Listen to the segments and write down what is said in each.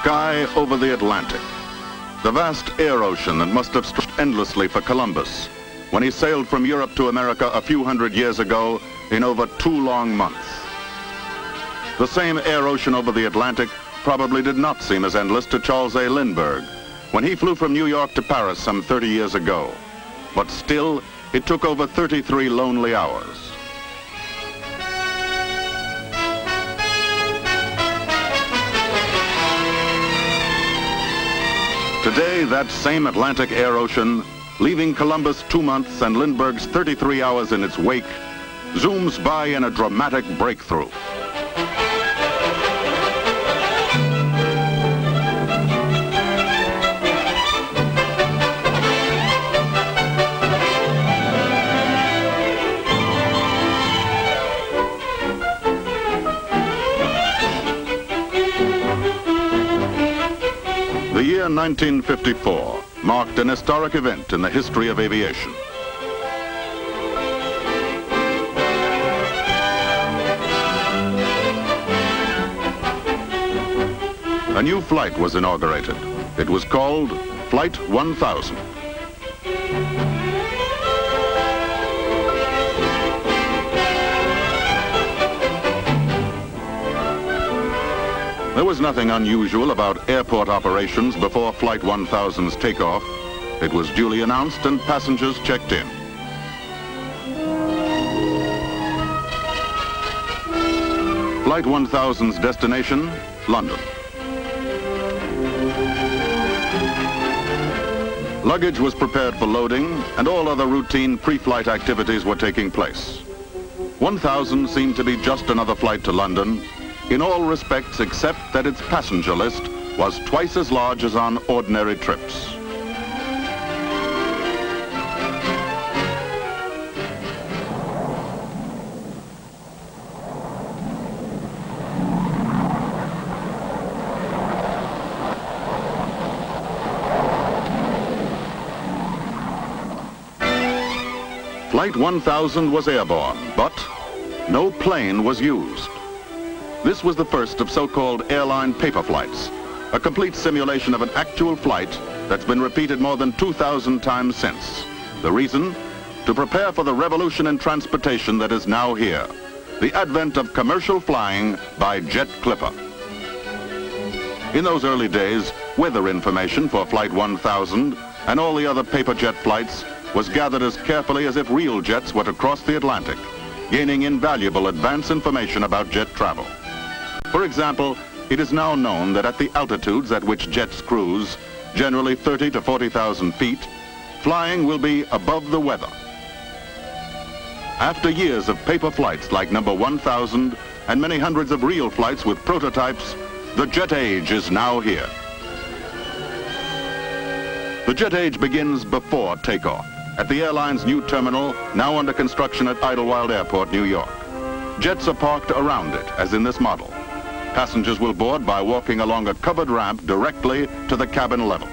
sky over the Atlantic, the vast air ocean that must have stretched endlessly for Columbus when he sailed from Europe to America a few hundred years ago in over 2 long months. The same air ocean over the Atlantic probably did not seem as endless to Charles A. Lindbergh when he flew from New York to Paris some 30 years ago. But still, it took over 33 lonely hours. Today, that same Atlantic air ocean, leaving Columbus 2 months and Lindbergh's 33 hours in its wake, zooms by in a dramatic breakthrough. The year 1954 marked an historic event in the history of aviation. A new flight was inaugurated. It was called Flight 1000. There was nothing unusual about airport operations before Flight 1000's takeoff. It was duly announced and passengers checked in. Flight 1000's destination, London. Luggage was prepared for loading and all other routine pre-flight activities were taking place. 1000 seemed to be just another flight to London, in all respects except that its passenger list was twice as large as on ordinary trips. Flight 1000 was airborne, but no plane was used. This was the first of so-called airline paper flights, a complete simulation of an actual flight that's been repeated more than 2,000 times since. The reason? To prepare for the revolution in transportation that is now here, the advent of commercial flying by jet clipper. In those early days, weather information for Flight 1000 and all the other paper jet flights was gathered as carefully as if real jets were to cross the Atlantic, gaining invaluable advance information about jet travel. For example, it is now known that at the altitudes at which jets cruise, generally 30 to 40,000 feet, flying will be above the weather. After years of paper flights like number 1000 and many hundreds of real flights with prototypes, the jet age is now here. The jet age begins before takeoff at the airline's new terminal, now under construction at Idlewild Airport, New York. Jets are parked around it, as in this model. Passengers will board by walking along a covered ramp directly to the cabin level.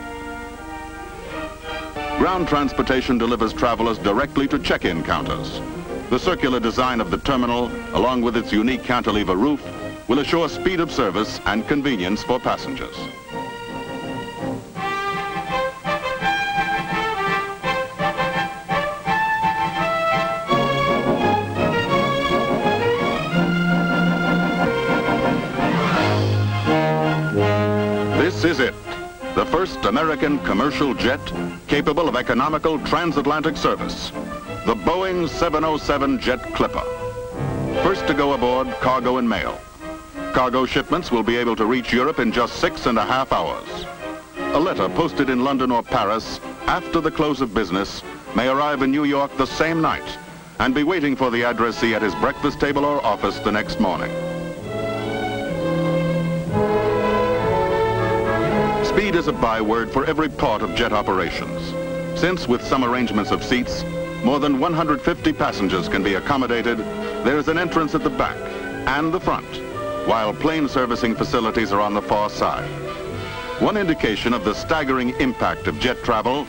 Ground transportation delivers travelers directly to check-in counters. The circular design of the terminal, along with its unique cantilever roof, will assure speed of service and convenience for passengers. This is it, the first American commercial jet capable of economical transatlantic service, the Boeing 707 Jet Clipper. First to go aboard, cargo and mail. Cargo shipments will be able to reach Europe in just 6.5 hours. A letter posted in London or Paris after the close of business may arrive in New York the same night and be waiting for the addressee at his breakfast table or office the next morning. Speed is a byword for every part of jet operations, since with some arrangements of seats, more than 150 passengers can be accommodated. There is an entrance at the back and the front, while plane servicing facilities are on the far side. One indication of the staggering impact of jet travel,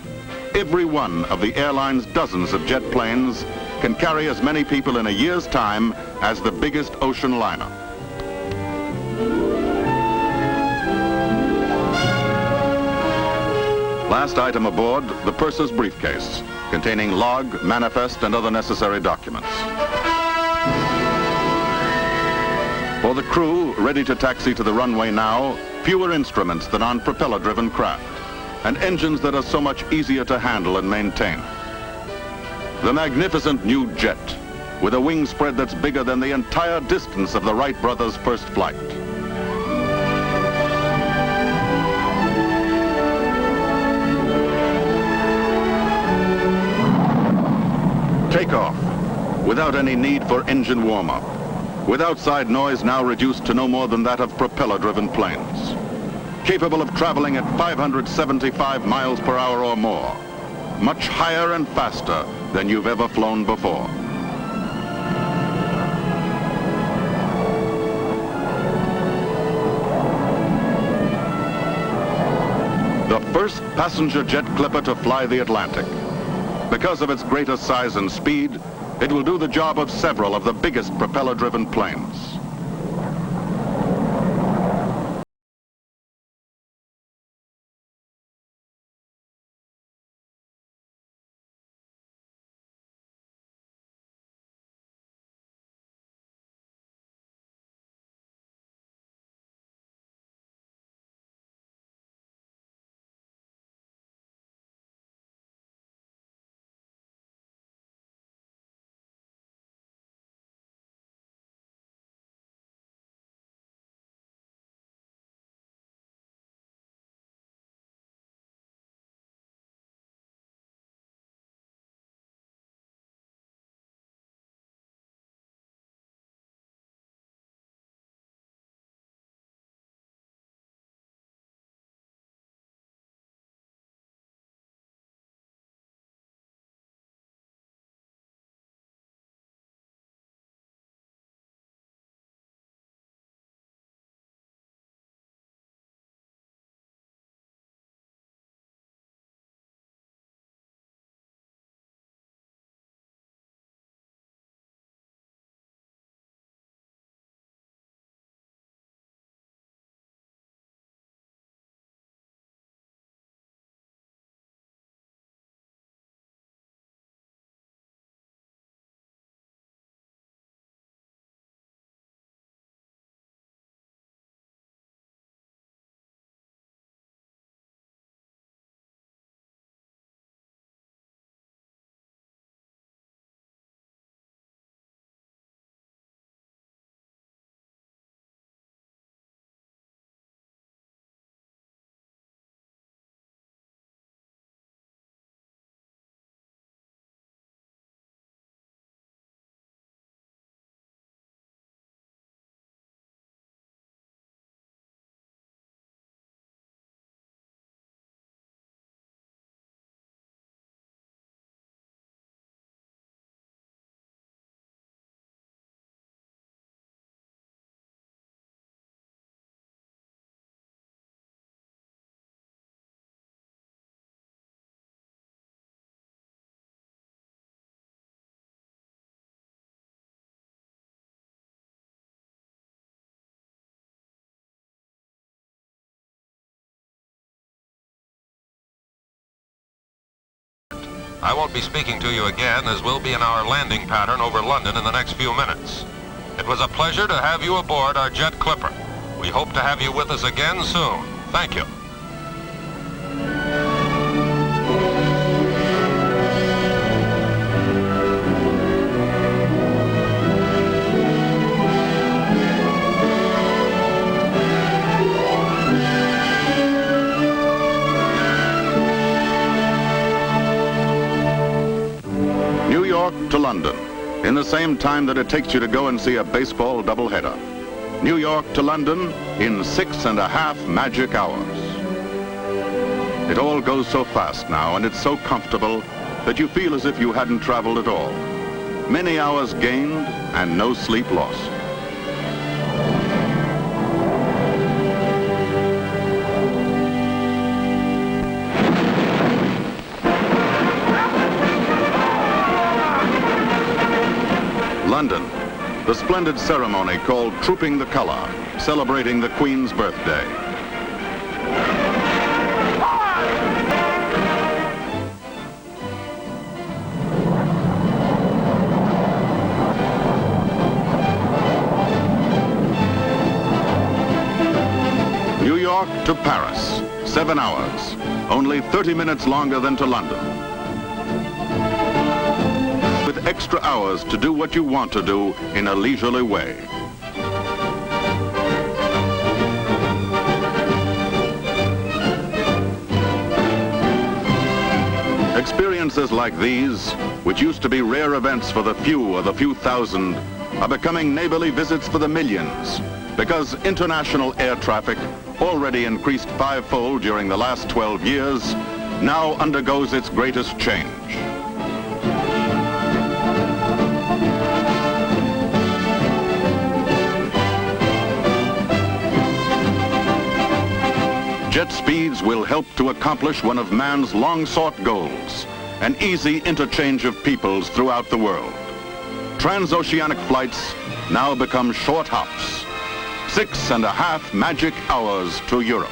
every one of the airline's dozens of jet planes can carry as many people in a year's time as the biggest ocean liner. Last item aboard, the purser's briefcase, containing log, manifest, and other necessary documents. For the crew, ready to taxi to the runway now, fewer instruments than on propeller-driven craft, and engines that are so much easier to handle and maintain. The magnificent new jet, with a wing spread that's bigger than the entire distance of the Wright brothers' first flight. Takeoff, without any need for engine warm-up, with outside noise now reduced to no more than that of propeller-driven planes, capable of traveling at 575 miles per hour or more, much higher and faster than you've ever flown before. The first passenger jet clipper to fly the Atlantic. Because of its greater size and speed, it will do the job of several of the biggest propeller-driven planes. I won't be speaking to you again, as we'll be in our landing pattern over London in the next few minutes. It was a pleasure to have you aboard our jet clipper. We hope to have you with us again soon. Thank you. New York to London, in the same time that it takes you to go and see a baseball doubleheader. New York to London in 6.5 magic hours. It all goes so fast now, and it's so comfortable that you feel as if you hadn't traveled at all. Many hours gained and no sleep lost. London, the splendid ceremony called Trooping the Colour, celebrating the Queen's birthday. New York to Paris, 7 hours, only 30 minutes longer than to London. With extra hours to do what you want to do in a leisurely way. Experiences like these, which used to be rare events for the few or the few thousand, are becoming neighborly visits for the millions, because international air traffic, already increased 5-fold during the last 12 years, now undergoes its greatest change. Jet speeds will help to accomplish one of man's long-sought goals, an easy interchange of peoples throughout the world. Transoceanic flights now become short hops, 6.5 magic hours to Europe.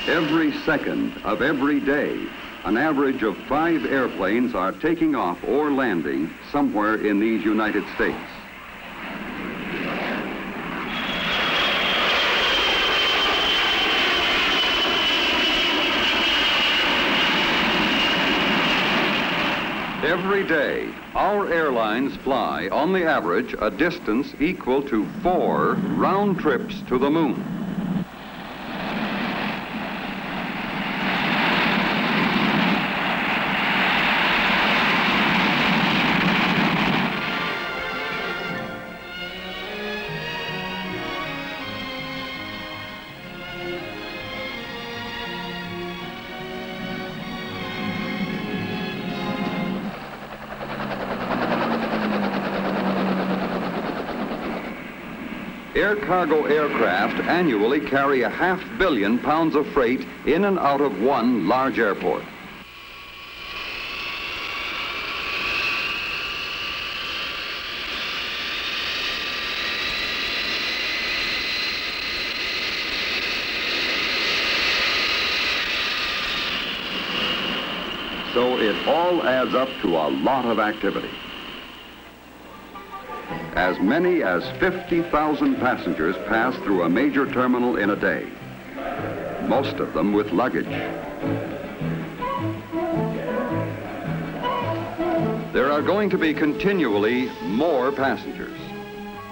Every second of every day, an average of 5 airplanes are taking off or landing somewhere in these United States. Every day, our airlines fly, on the average, a distance equal to 4 round trips to the moon. Air cargo aircraft annually carry 500 million pounds of freight in and out of one large airport. So it all adds up to a lot of activity. As many as 50,000 passengers pass through a major terminal in a day, most of them with luggage. There are going to be continually more passengers.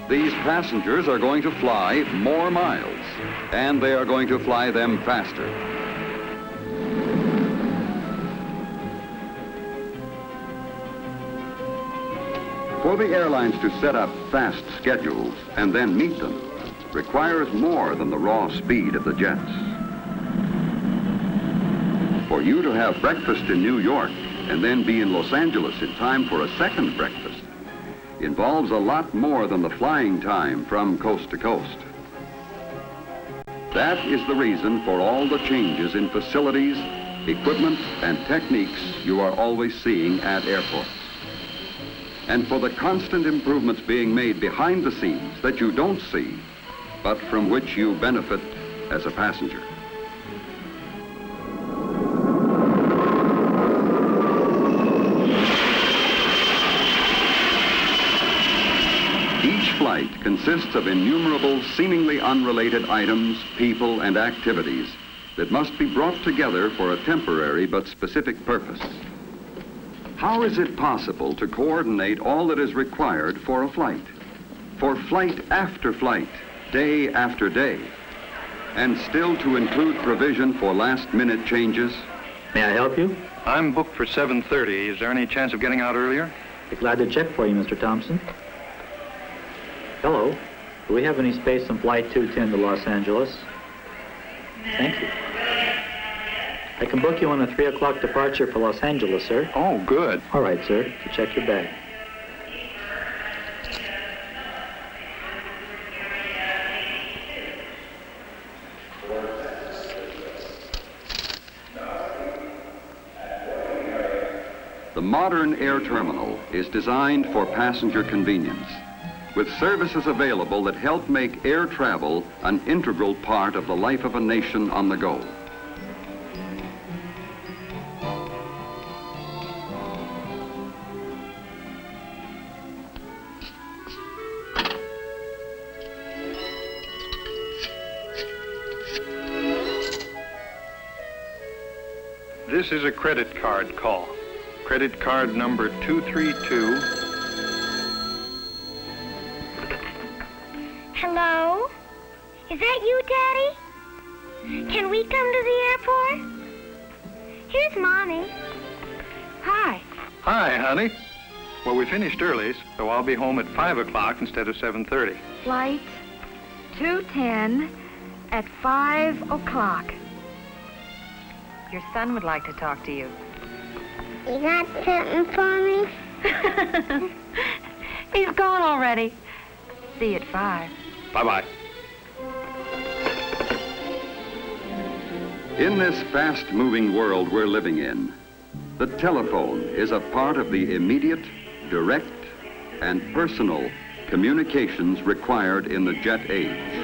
These passengers are going to fly more miles, and they are going to fly them faster. For the airlines to set up fast schedules and then meet them requires more than the raw speed of the jets. For you to have breakfast in New York and then be in Los Angeles in time for a second breakfast involves a lot more than the flying time from coast to coast. That is the reason for all the changes in facilities, equipment, and techniques you are always seeing at airports. And for the constant improvements being made behind the scenes that you don't see, but from which you benefit as a passenger. Each flight consists of innumerable, seemingly unrelated items, people, and activities that must be brought together for a temporary but specific purpose. How is it possible to coordinate all that is required for a flight? For flight after flight, day after day, and still to include provision for last-minute changes? May I help you? I'm booked for 7:30. Is there any chance of getting out earlier? Be glad to check for you, Mr. Thompson. Hello. Do we have any space on Flight 210 to Los Angeles? Thank you. I can book you on a 3 o'clock departure for Los Angeles, sir. Oh, good. All right, sir. To check your bag. The modern air terminal is designed for passenger convenience, with services available that help make air travel an integral part of the life of a nation on the go. This is a credit card call. Credit card number 232. Hello? Is that you, Daddy? Can we come to the airport? Here's Mommy. Hi. Hi, honey. Well, we finished early, so I'll be home at 5 o'clock instead of 7:30. Flight 210 at 5 o'clock. Your son would like to talk to you. You got something for me? He's gone already. See you at 5. Bye-bye. In this fast-moving world we're living in, the telephone is a part of the immediate, direct, and personal communications required in the jet age.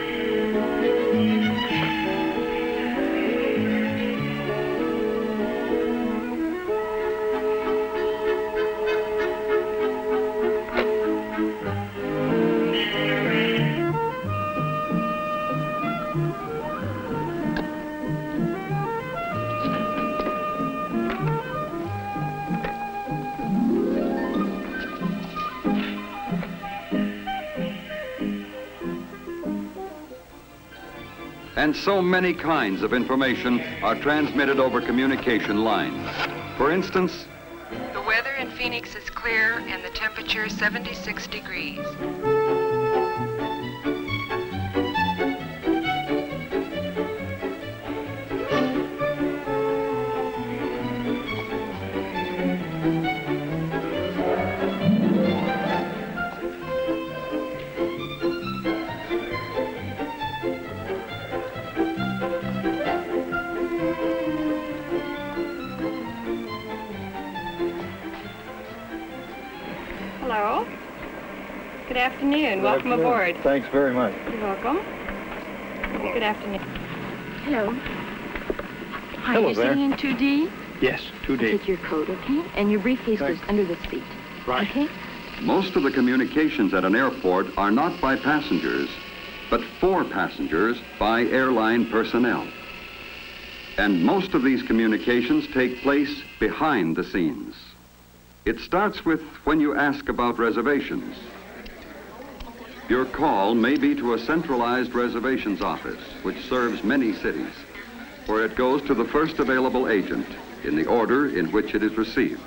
And so many kinds of information are transmitted over communication lines. For instance, the weather in Phoenix is clear and the temperature 76 degrees. Hello. Good afternoon. Welcome aboard. Thanks very much. You're welcome. Good afternoon. Hello. Hi, Hello you're there. sitting in 2D? Yes, 2D. Take your coat, okay? And your briefcase goes Thanks. under the seat. Right. Okay? most of the communications at an airport are not by passengers, but for passengers by airline personnel. And most of these communications take place behind the scenes. It starts with when you ask about reservations. Your call may be to a centralized reservations office, which serves many cities, where it goes to the first available agent in the order in which it is received.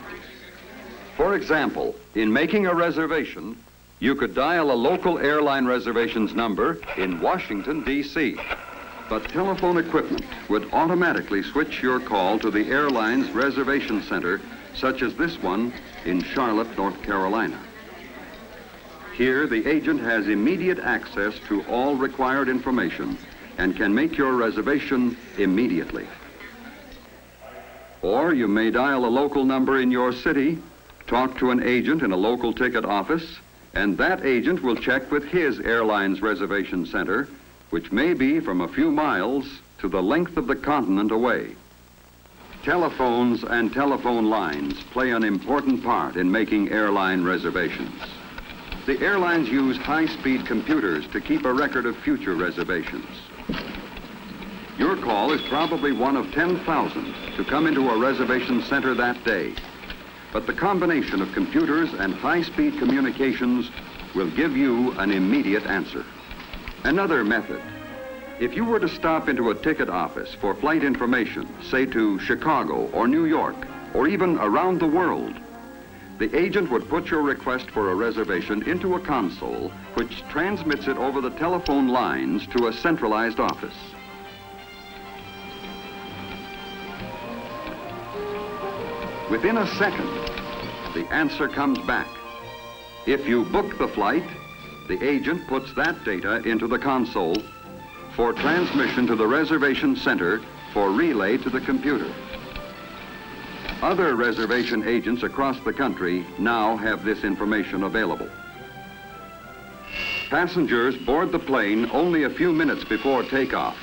For example, in making a reservation, you could dial a local airline reservations number in Washington, D.C., but telephone equipment would automatically switch your call to the airline's reservation center, such as this one in Charlotte, North Carolina. Here, the agent has immediate access to all required information and can make your reservation immediately. Or you may dial a local number in your city, talk to an agent in a local ticket office, and that agent will check with his airline's reservation center, which may be from a few miles to the length of the continent away. Telephones and telephone lines play an important part in making airline reservations. The airlines use high-speed computers to keep a record of future reservations. Your call is probably one of 10,000 to come into a reservation center that day. but the combination of computers and high-speed communications will give you an immediate answer. Another method. If you were to stop into a ticket office for flight information, say to Chicago or New York, or even around the world, the agent would put your request for a reservation into a console, which transmits it over the telephone lines to a centralized office. Within a second, the answer comes back. If you book the flight, the agent puts that data into the console for transmission to the reservation center for relay to the computer. Other reservation agents across the country now have this information available. Passengers board the plane only a few minutes before takeoff,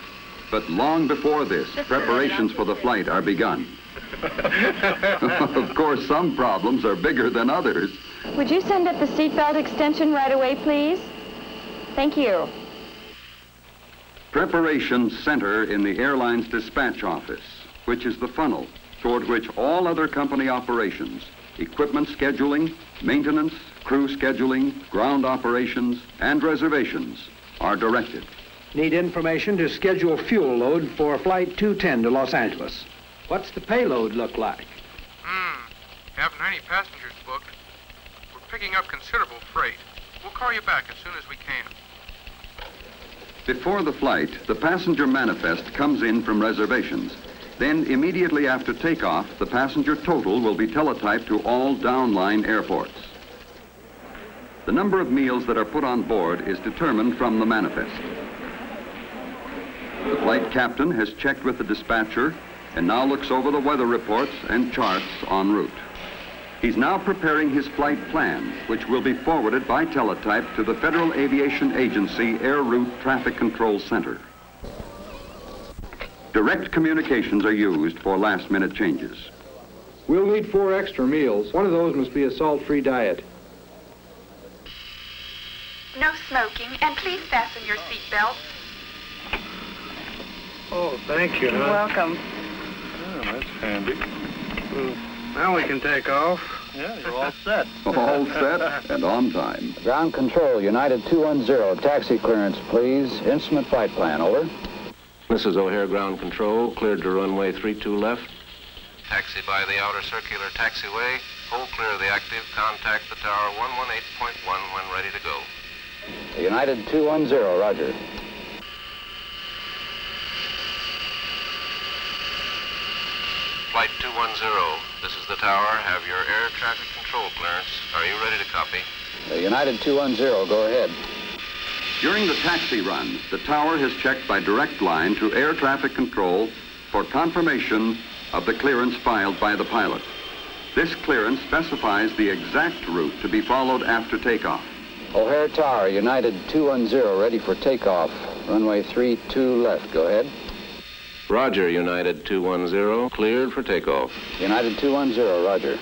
but long before this, preparations for the flight are begun. Of course, some problems are bigger than others. Would you send up the seatbelt extension right away, please? Thank you. Preparations center in the airline's dispatch office, which is the funnel toward which all other company operations, equipment scheduling, maintenance, crew scheduling, ground operations, and reservations are directed. Need information to schedule fuel load for Flight 210 to Los Angeles. What's the payload look like? Haven't any passengers booked. We're picking up considerable freight. We'll call you back as soon as we can. Before the flight, the passenger manifest comes in from reservations. Then, immediately after takeoff, the passenger total will be teletyped to all downline airports. The number of meals that are put on board is determined from the manifest. The flight captain has checked with the dispatcher and now looks over the weather reports and charts en route. He's now preparing his flight plan, which will be forwarded by teletype to the Federal Aviation Agency Air Route Traffic Control Center. Direct communications are used for last-minute changes. We'll need 4 extra meals. One of those must be a salt-free diet. No smoking, and please fasten your seatbelt. Oh, thank you. You're welcome. Oh, that's handy. Now we can take off. Yeah, you're all set. All set and on time. Ground control, United 210, taxi clearance, please. Instrument flight plan, over. This is O'Hare Ground Control, cleared to runway 32 left. Taxi by the outer circular taxiway. Hold clear of the active. Contact the tower 118.1 when ready to go. United 210, roger. Flight 210, this is the tower. Have your air traffic control clearance. Are you ready to copy? United 210, go ahead. During the taxi run, the tower has checked by direct line to air traffic control for confirmation of the clearance filed by the pilot. This clearance specifies the exact route to be followed after takeoff. O'Hare Tower, United 210, ready for takeoff. Runway 32 left, go ahead. Roger, United 210, cleared for takeoff. United 210, roger.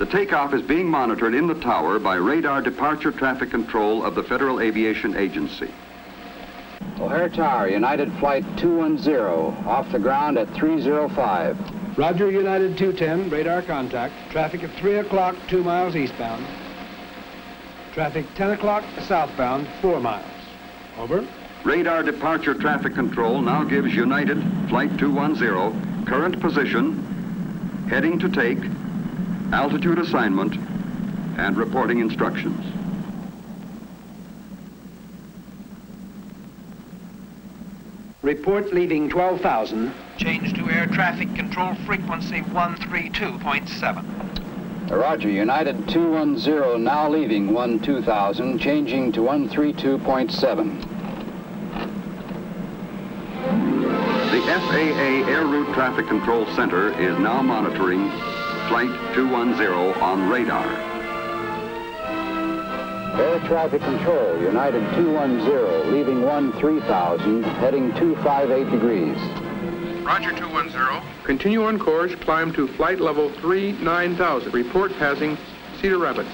Takeoff is being monitored in the tower by radar departure traffic control of the Federal Aviation Agency. O'Hare Tower, United Flight 210, off the ground at 305. Roger, United 210, radar contact. Traffic at 3 o'clock, 2 miles eastbound. Traffic 10 o'clock southbound, 4 miles. Over. Radar departure traffic control now gives United Flight 210 current position, heading to take, altitude assignment, and reporting instructions. Report leaving 12,000. Change to air traffic control frequency 132.7. Roger, United 210, now leaving 12,000, changing to 132.7. The FAA Air Route Traffic Control Center is now monitoring Flight 210 on radar. Air traffic control, United 210, leaving 3000, heading 258 degrees. Roger, 210. Continue on course, climb to flight level 39,000. Report passing Cedar Rapids.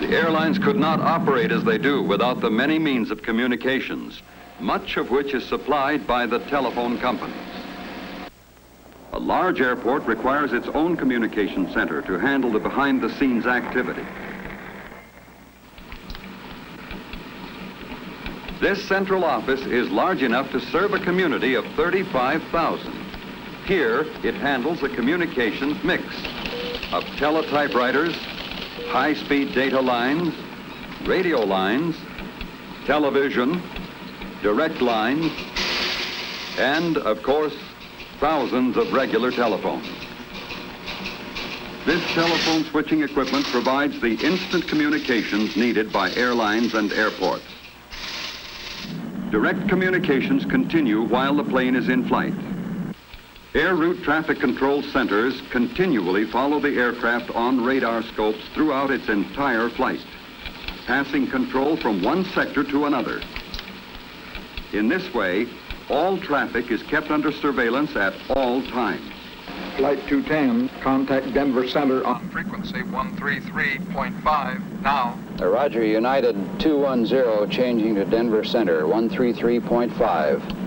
The airlines could not operate as they do without the many means of communications, much of which is supplied by the telephone companies. A large airport requires its own communication center to handle the behind-the-scenes activity. This central office is large enough to serve a community of 35,000. Here, it handles a communications mix of teletypewriters, high-speed data lines, radio lines, television, direct lines, and, of course, thousands of regular telephones. This telephone switching equipment provides the instant communications needed by airlines and airports. Direct communications continue while the plane is in flight. Air route traffic control centers continually follow the aircraft on radar scopes throughout its entire flight, passing control from one sector to another. In this way, all traffic is kept under surveillance at all times. Flight 210, contact Denver Center on frequency 133.5 now. Roger, United 210, changing to Denver Center, 133.5.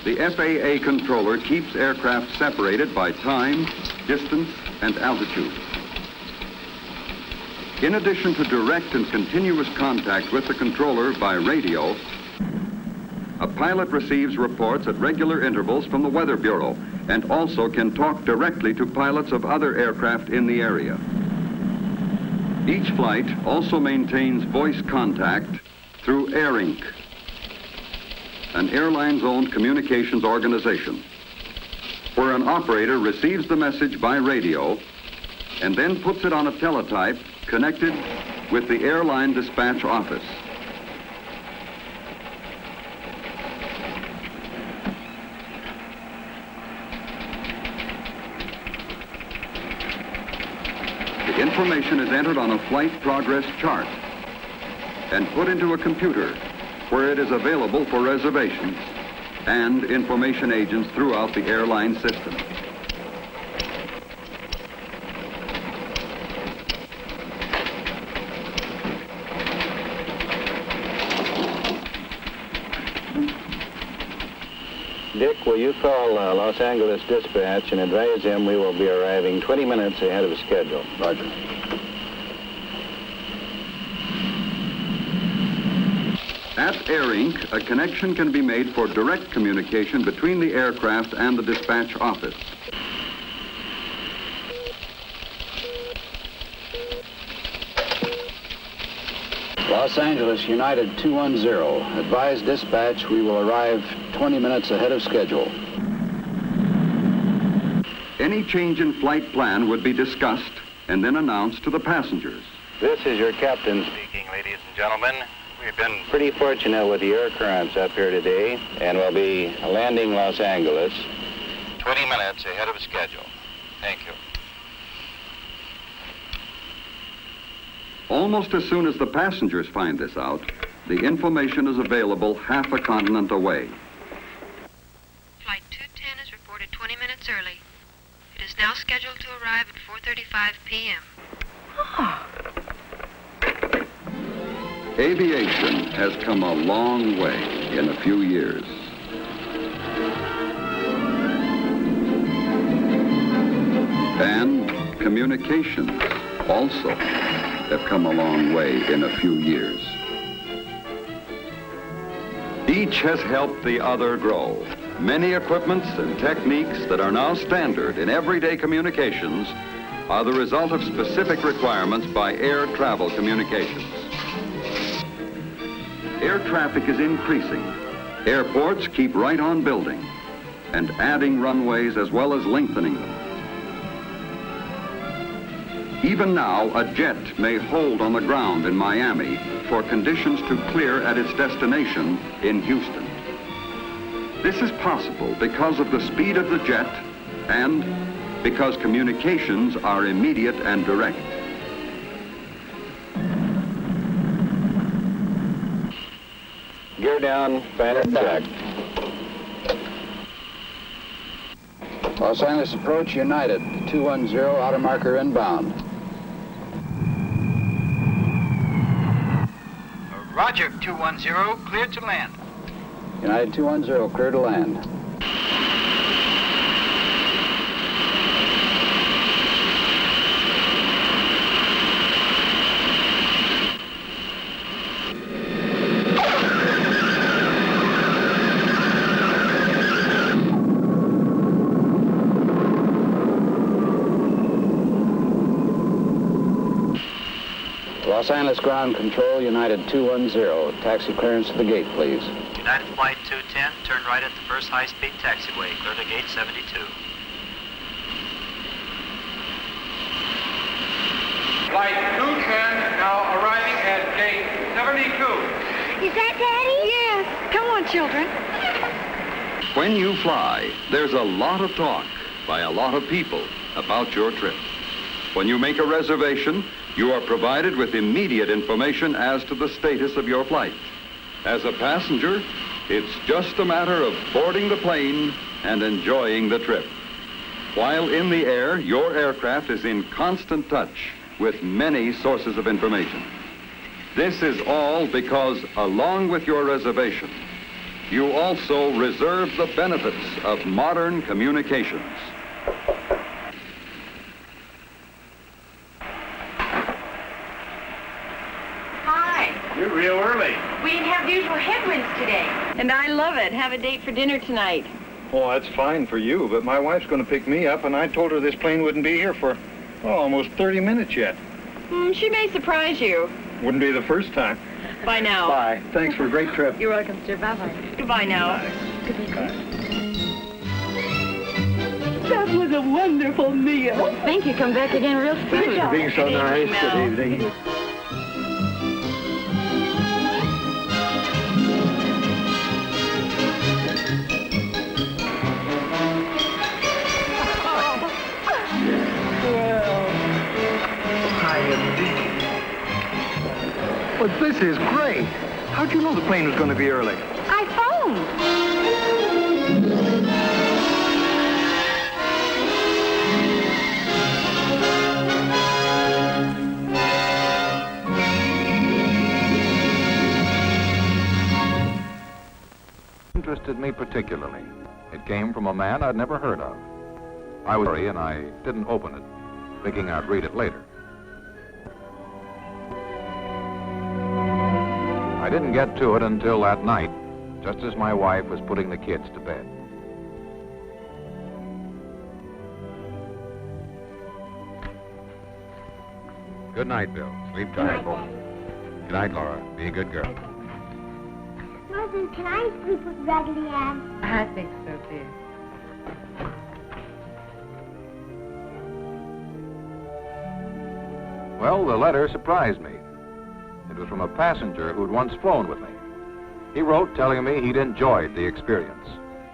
The FAA controller keeps aircraft separated by time, distance, and altitude. In addition to direct and continuous contact with the controller by radio, a pilot receives reports at regular intervals from the Weather Bureau and also can talk directly to pilots of other aircraft in the area. Each flight also maintains voice contact through AirInc, an airlines-owned communications organization, where an operator receives the message by radio and then puts it on a teletype connected with the airline dispatch office. The information is entered on a flight progress chart and put into a computer where it is available for reservations and information agents throughout the airline system. Dick, will you call Los Angeles Dispatch and advise them we will be arriving 20 minutes ahead of schedule? Roger. At AirInc, a connection can be made for direct communication between the aircraft and the dispatch office. Los Angeles, United 210. Advise dispatch we will arrive 20 minutes ahead of schedule. Any change in flight plan would be discussed and then announced to the passengers. This is your captain speaking, ladies and gentlemen. We've been pretty fortunate with the air currents up here today, and we'll be landing Los Angeles 20 minutes ahead of schedule. Thank you. Almost as soon as the passengers find this out, the information is available half a continent away. Flight 210 is reported 20 minutes early. It is now scheduled to arrive at 4:35 p.m. Aviation has come a long way in a few years. And communications also have come a long way in a few years. Each has helped the other grow. Many equipments and techniques that are now standard in everyday communications are the result of specific requirements by air travel communications. Air traffic is increasing. Airports keep right on building and adding runways as well as lengthening them. Even now, a jet may hold on the ground in Miami for conditions to clear at its destination in Houston. This is possible because of the speed of the jet and because communications are immediate and direct. down, fan check. Los Angeles approach United 210, outer marker inbound. Roger, 210, cleared to land. United 210, clear to land. Los Angeles Ground Control, United 210. Taxi clearance to the gate, please. United Flight 210, turn right at the first high-speed taxiway. Clear to gate 72. Flight 210 now arriving at gate 72. Is that Daddy? Yes. Come on, children. When you fly, there's a lot of talk by a lot of people about your trip. When you make a reservation, you are provided with immediate information as to the status of your flight. As a passenger, it's just a matter of boarding the plane and enjoying the trip. While in the air, your aircraft is in constant touch with many sources of information. This is all because, along with your reservation, you also reserve the benefits of modern communications. You're real early. We didn't have the usual headwinds today. And I love it. Have a date for dinner tonight. Well, that's fine for you, but my wife's going to pick me up, and I told her this plane wouldn't be here for, almost 30 minutes yet. She may surprise you. Wouldn't be the first time. Bye now. Bye. Thanks for a great trip. You're welcome, sir. Bye-bye. Goodbye now. That was a wonderful meal. Thank you. Come back again real soon. Thanks for being so nice. Good evening. Well, this is great. How'd you know the plane was going to be early? I phoned. Interested me particularly. It came from a man I'd never heard of. I was sorry and I didn't open it, thinking I'd read it later. I didn't get to it until that night, just as my wife was putting the kids to bed. Good night, Bill. Sleep tight, boy. Good night, Laura. Be a good girl. Mother, can I sleep with Raggedy Ann? I think so, dear. Well, the letter surprised me. It was from a passenger who'd once flown with me. He wrote telling me he'd enjoyed the experience.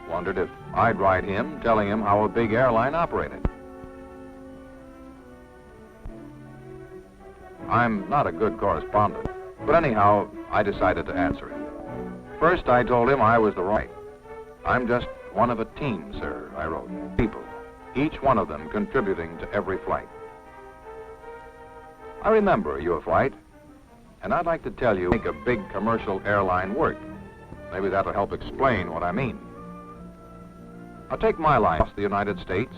Wondered if I'd write him telling him how a big airline operated. I'm not a good correspondent, but anyhow, I decided to answer him. First, I told him I was the right. I'm just one of a team, sir, I wrote. People, each one of them contributing to every flight. I remember your flight, and I'd like to tell you, make a big commercial airline work. Maybe that'll help explain what I mean. I'll take my line across the United States,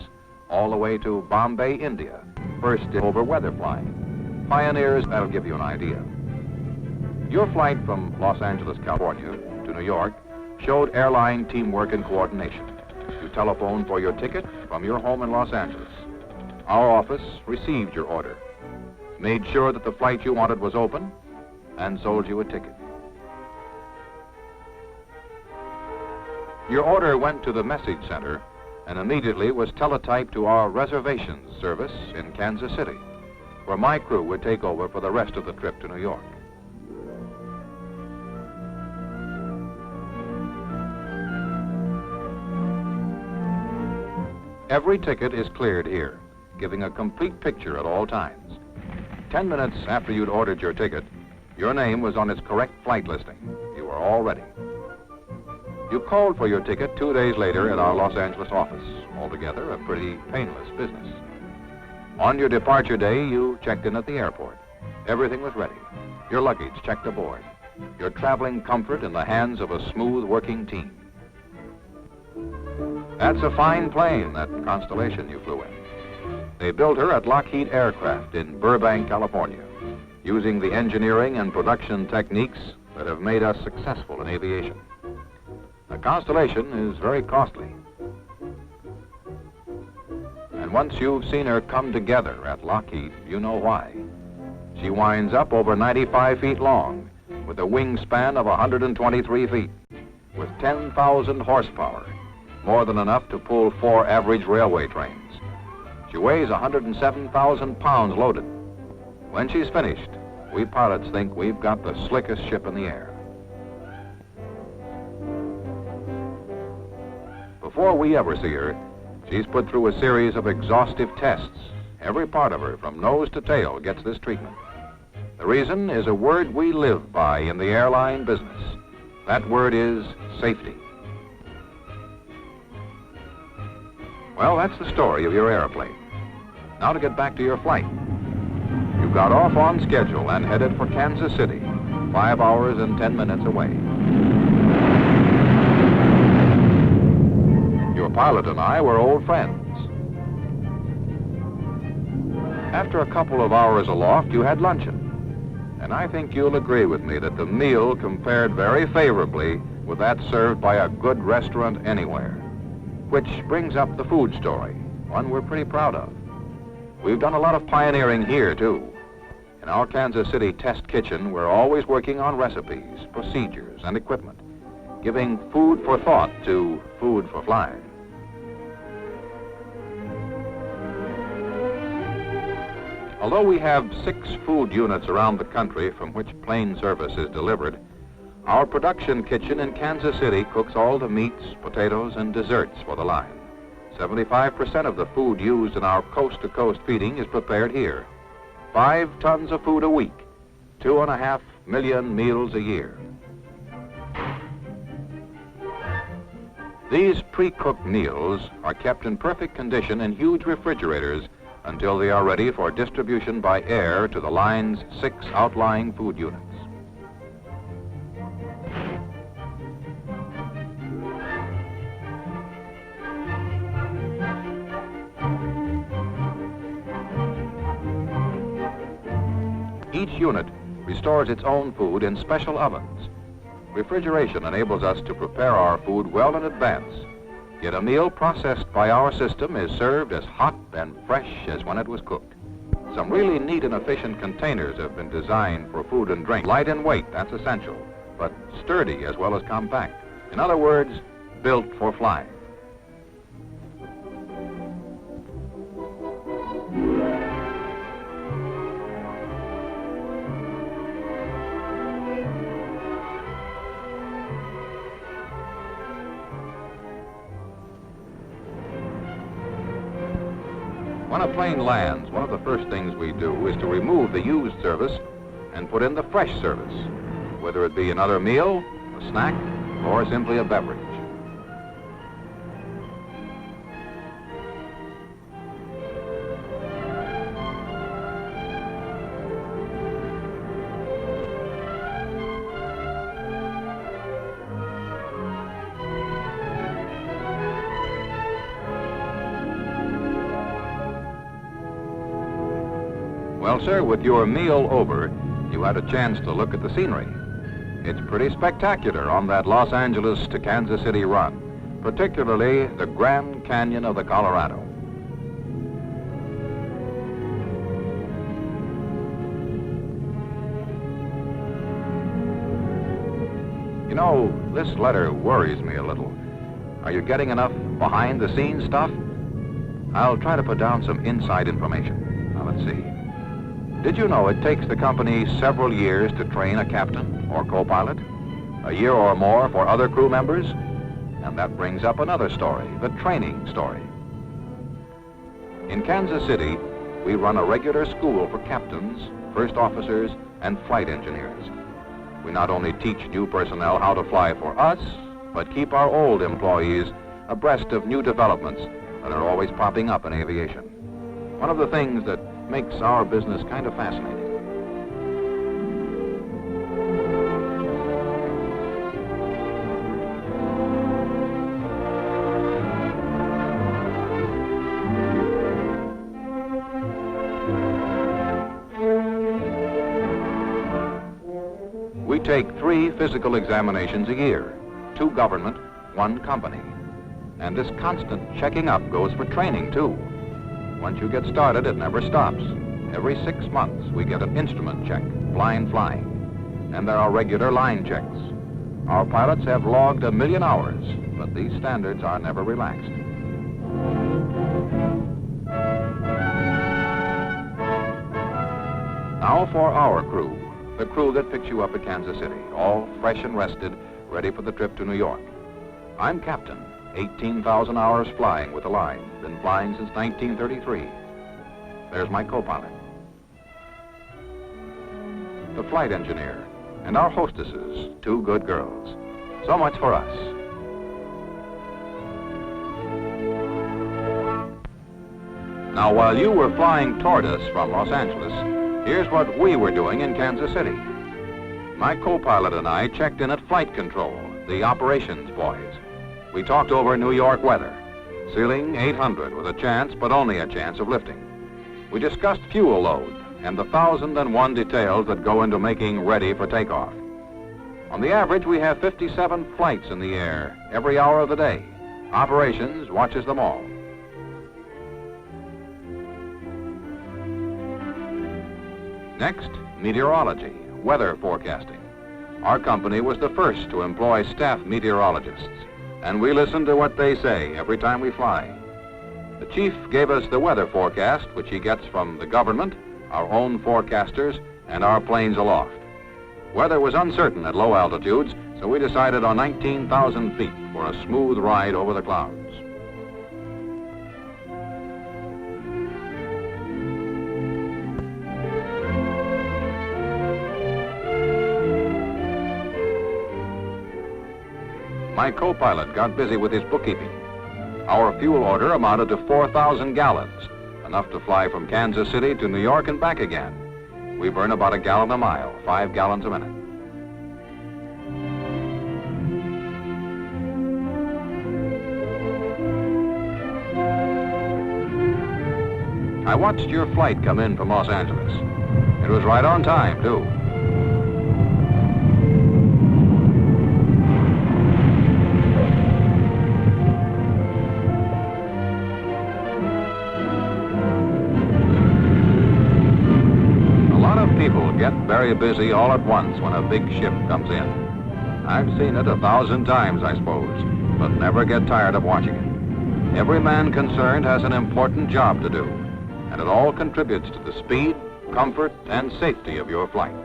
all the way to Bombay, India. First over weather flying. Pioneers, that'll give you an idea. Your flight from Los Angeles, California to New York showed airline teamwork and coordination. You telephoned for your ticket from your home in Los Angeles. Our office received your order, made sure that the flight you wanted was open, and sold you a ticket. Your order went to the message center and immediately was teletyped to our reservations service in Kansas City, where my crew would take over for the rest of the trip to New York. Every ticket is cleared here, giving a complete picture at all times. 10 minutes after you'd ordered your ticket, your name was on its correct flight listing. You were all ready. You called for your ticket 2 days later at our Los Angeles office. Altogether, a pretty painless business. On your departure day, you checked in at the airport. Everything was ready. Your luggage checked aboard. Your traveling comfort in the hands of a smooth working team. That's a fine plane, that Constellation you flew in. They built her at Lockheed Aircraft in Burbank, California, using the engineering and production techniques that have made us successful in aviation. The Constellation is very costly. And once you've seen her come together at Lockheed, you know why. She winds up over 95 feet long, with a wingspan of 123 feet, with 10,000 horsepower, more than enough to pull 4 average railway trains. She weighs 107,000 pounds loaded. When she's finished, we pilots think we've got the slickest ship in the air. Before we ever see her, she's put through a series of exhaustive tests. Every part of her, from nose to tail, gets this treatment. The reason is a word we live by in the airline business. That word is safety. Well, that's the story of your airplane. Now to get back to your flight. You got off on schedule and headed for Kansas City, 5 hours and 10 minutes away. Your pilot and I were old friends. After a couple of hours aloft, you had luncheon. And I think you'll agree with me that the meal compared very favorably with that served by a good restaurant anywhere. Which brings up the food story, one we're pretty proud of. We've done a lot of pioneering here, too. In our Kansas City test kitchen, we're always working on recipes, procedures, and equipment, giving food for thought to food for flying. Although we have 6 food units around the country from which plane service is delivered, our production kitchen in Kansas City cooks all the meats, potatoes, and desserts for the line. 75% of the food used in our coast-to-coast feeding is prepared here. 5 tons of food a week, 2.5 million meals a year. These pre-cooked meals are kept in perfect condition in huge refrigerators until they are ready for distribution by air to the line's 6 outlying food units. Each unit restores its own food in special ovens. Refrigeration enables us to prepare our food well in advance, yet a meal processed by our system is served as hot and fresh as when it was cooked. Some really neat and efficient containers have been designed for food and drink. Light in weight, that's essential, but sturdy as well as compact. In other words, built for flying. When a plane lands, one of the first things we do is to remove the used service and put in the fresh service, whether it be another meal, a snack, or simply a beverage. Well, sir, with your meal over, you had a chance to look at the scenery. It's pretty spectacular on that Los Angeles to Kansas City run, particularly the Grand Canyon of the Colorado. You know, this letter worries me a little. Are you getting enough behind-the-scenes stuff? I'll try to put down some inside information. Now, let's see. Did you know it takes the company several years to train a captain or co-pilot? A year or more for other crew members? And that brings up another story, the training story. In Kansas City, we run a regular school for captains, first officers, and flight engineers. We not only teach new personnel how to fly for us, but keep our old employees abreast of new developments that are always popping up in aviation. One of the things that makes our business kind of fascinating. We take 3 physical examinations a year, 2 government, 1 company. And this constant checking up goes for training, too. Once you get started, it never stops. Every 6 months, we get an instrument check, blind flying. And there are regular line checks. Our pilots have logged 1 million hours, but these standards are never relaxed. Now for our crew, the crew that picks you up at Kansas City, all fresh and rested, ready for the trip to New York. I'm captain, 18,000 hours flying with the line, been flying since 1933. There's my co-pilot, the flight engineer, and our hostesses, 2 good girls. So much for us. Now, while you were flying toward us from Los Angeles, here's what we were doing in Kansas City. My co-pilot and I checked in at flight control, the operations boys. We talked over New York weather, ceiling 800 with a chance, but only a chance of lifting. We discussed fuel load and the 1,001 details that go into making ready for takeoff. On the average, we have 57 flights in the air every hour of the day. Operations watches them all. Next, meteorology, weather forecasting. Our company was the first to employ staff meteorologists, and we listen to what they say every time we fly. The chief gave us the weather forecast, which he gets from the government, our own forecasters, and our planes aloft. Weather was uncertain at low altitudes, so we decided on 19,000 feet for a smooth ride over the clouds. My co-pilot got busy with his bookkeeping. Our fuel order amounted to 4,000 gallons, enough to fly from Kansas City to New York and back again. We burn about 1 gallon a mile, 5 gallons a minute. I watched your flight come in from Los Angeles. It was right on time, too. People get very busy all at once when a big ship comes in. I've seen it 1,000 times, I suppose, but never get tired of watching it. Every man concerned has an important job to do, and it all contributes to the speed, comfort, and safety of your flight.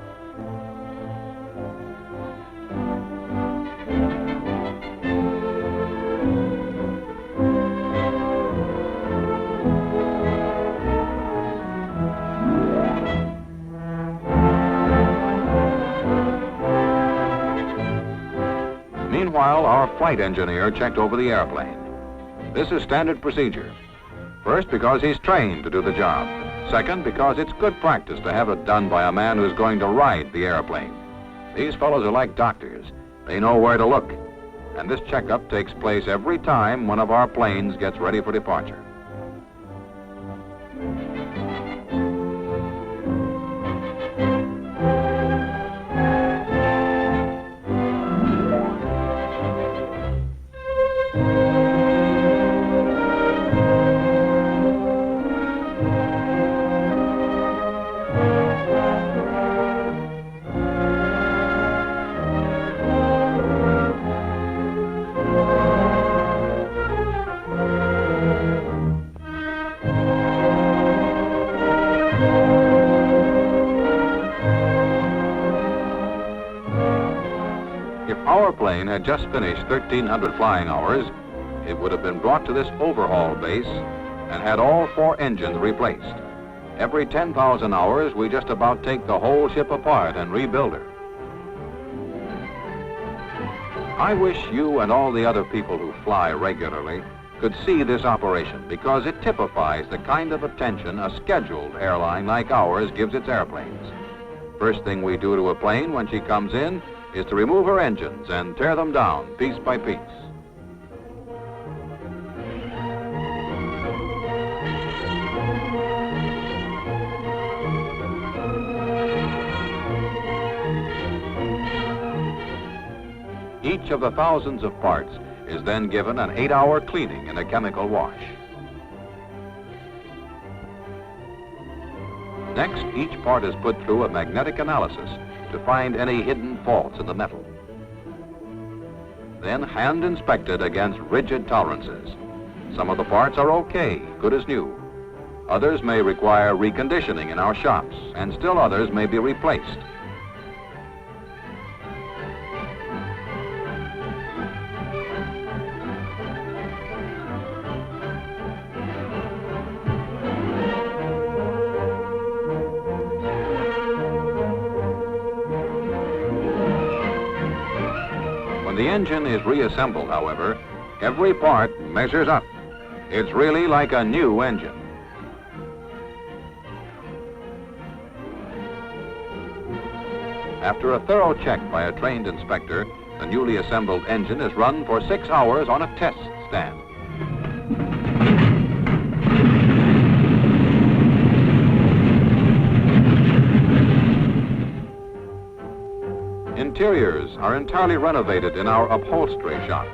Meanwhile, our flight engineer checked over the airplane. This is standard procedure. First, because he's trained to do the job. Second, because it's good practice to have it done by a man who's going to ride the airplane. These fellows are like doctors. They know where to look. And this checkup takes place every time one of our planes gets ready for departure. Our plane had just finished 1,300 flying hours. It would have been brought to this overhaul base and had all 4 engines replaced. Every 10,000 hours, we just about take the whole ship apart and rebuild her. I wish you and all the other people who fly regularly could see this operation because it typifies the kind of attention a scheduled airline like ours gives its airplanes. First thing we do to a plane when she comes in is to remove her engines and tear them down piece by piece. Each of the thousands of parts is then given an 8-hour cleaning in a chemical wash. Next, each part is put through a magnetic analysis to find any hidden faults in the metal. Then hand inspected against rigid tolerances. Some of the parts are okay, good as new. Others may require reconditioning in our shops, and still others may be replaced. When the engine is reassembled, however, every part measures up. It's really like a new engine. After a thorough check by a trained inspector, the newly assembled engine is run for 6 hours on a test stand. Interiors are entirely renovated in our upholstery shop.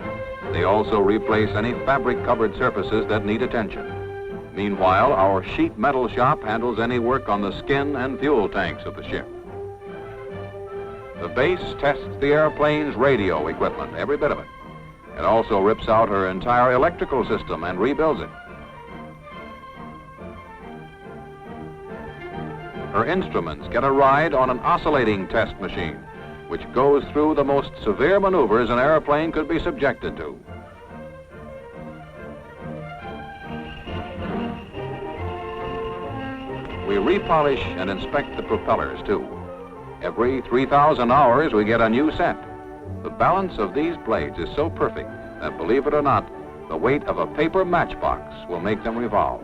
They also replace any fabric-covered surfaces that need attention. Meanwhile, our sheet metal shop handles any work on the skin and fuel tanks of the ship. The base tests the airplane's radio equipment, every bit of it. It also rips out her entire electrical system and rebuilds it. Her instruments get a ride on an oscillating test machine, which goes through the most severe maneuvers an airplane could be subjected to. We repolish and inspect the propellers, too. Every 3,000 hours, we get a new set. The balance of these blades is so perfect that, believe it or not, the weight of a paper matchbox will make them revolve.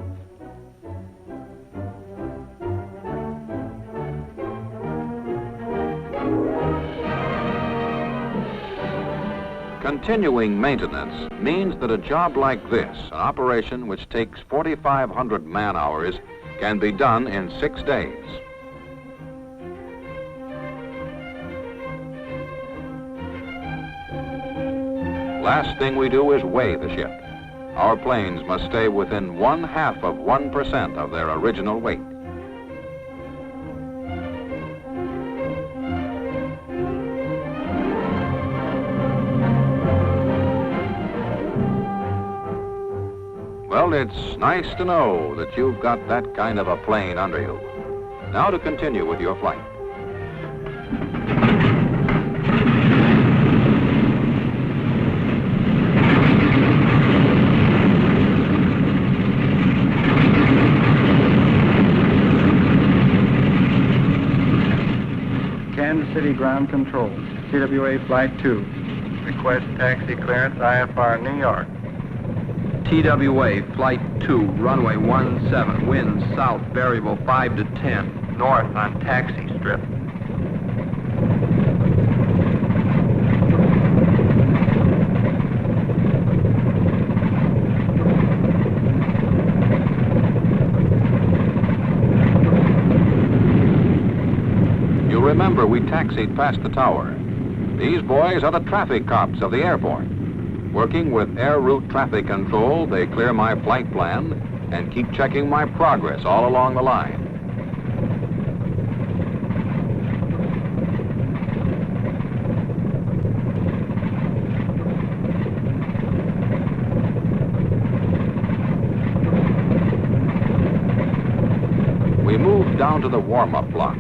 Continuing maintenance means that a job like this, an operation which takes 4,500 man-hours, can be done in 6 days. Last thing we do is weigh the ship. Our planes must stay within 0.5% of their original weight. Well, it's nice to know that you've got that kind of a plane under you. Now to continue with your flight. Kansas City Ground Control, TWA Flight 2. Request taxi clearance, IFR, New York. TWA Flight 2, runway 17, wind south, variable 5 to 10, north on taxi strip. You remember we taxied past the tower. These boys are the traffic cops of the airport. Working with air route traffic control, they clear my flight plan and keep checking my progress all along the line. We moved down to the warm-up block.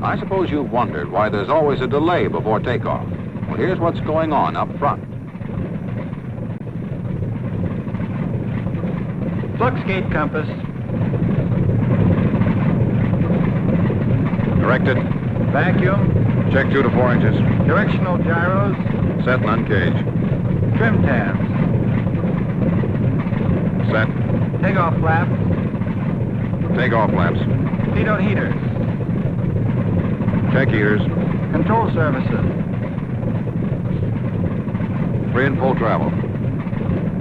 I suppose you've wondered why there's always a delay before takeoff. Well, here's what's going on up front. Flux gate compass. Directed. Vacuum. Check 2 to 4 inches. Directional gyros. Set and uncage. Trim tabs. Set. Takeoff flaps. Takeoff flaps. Pitot heaters. Check heaters. Control surfaces. Free and full travel.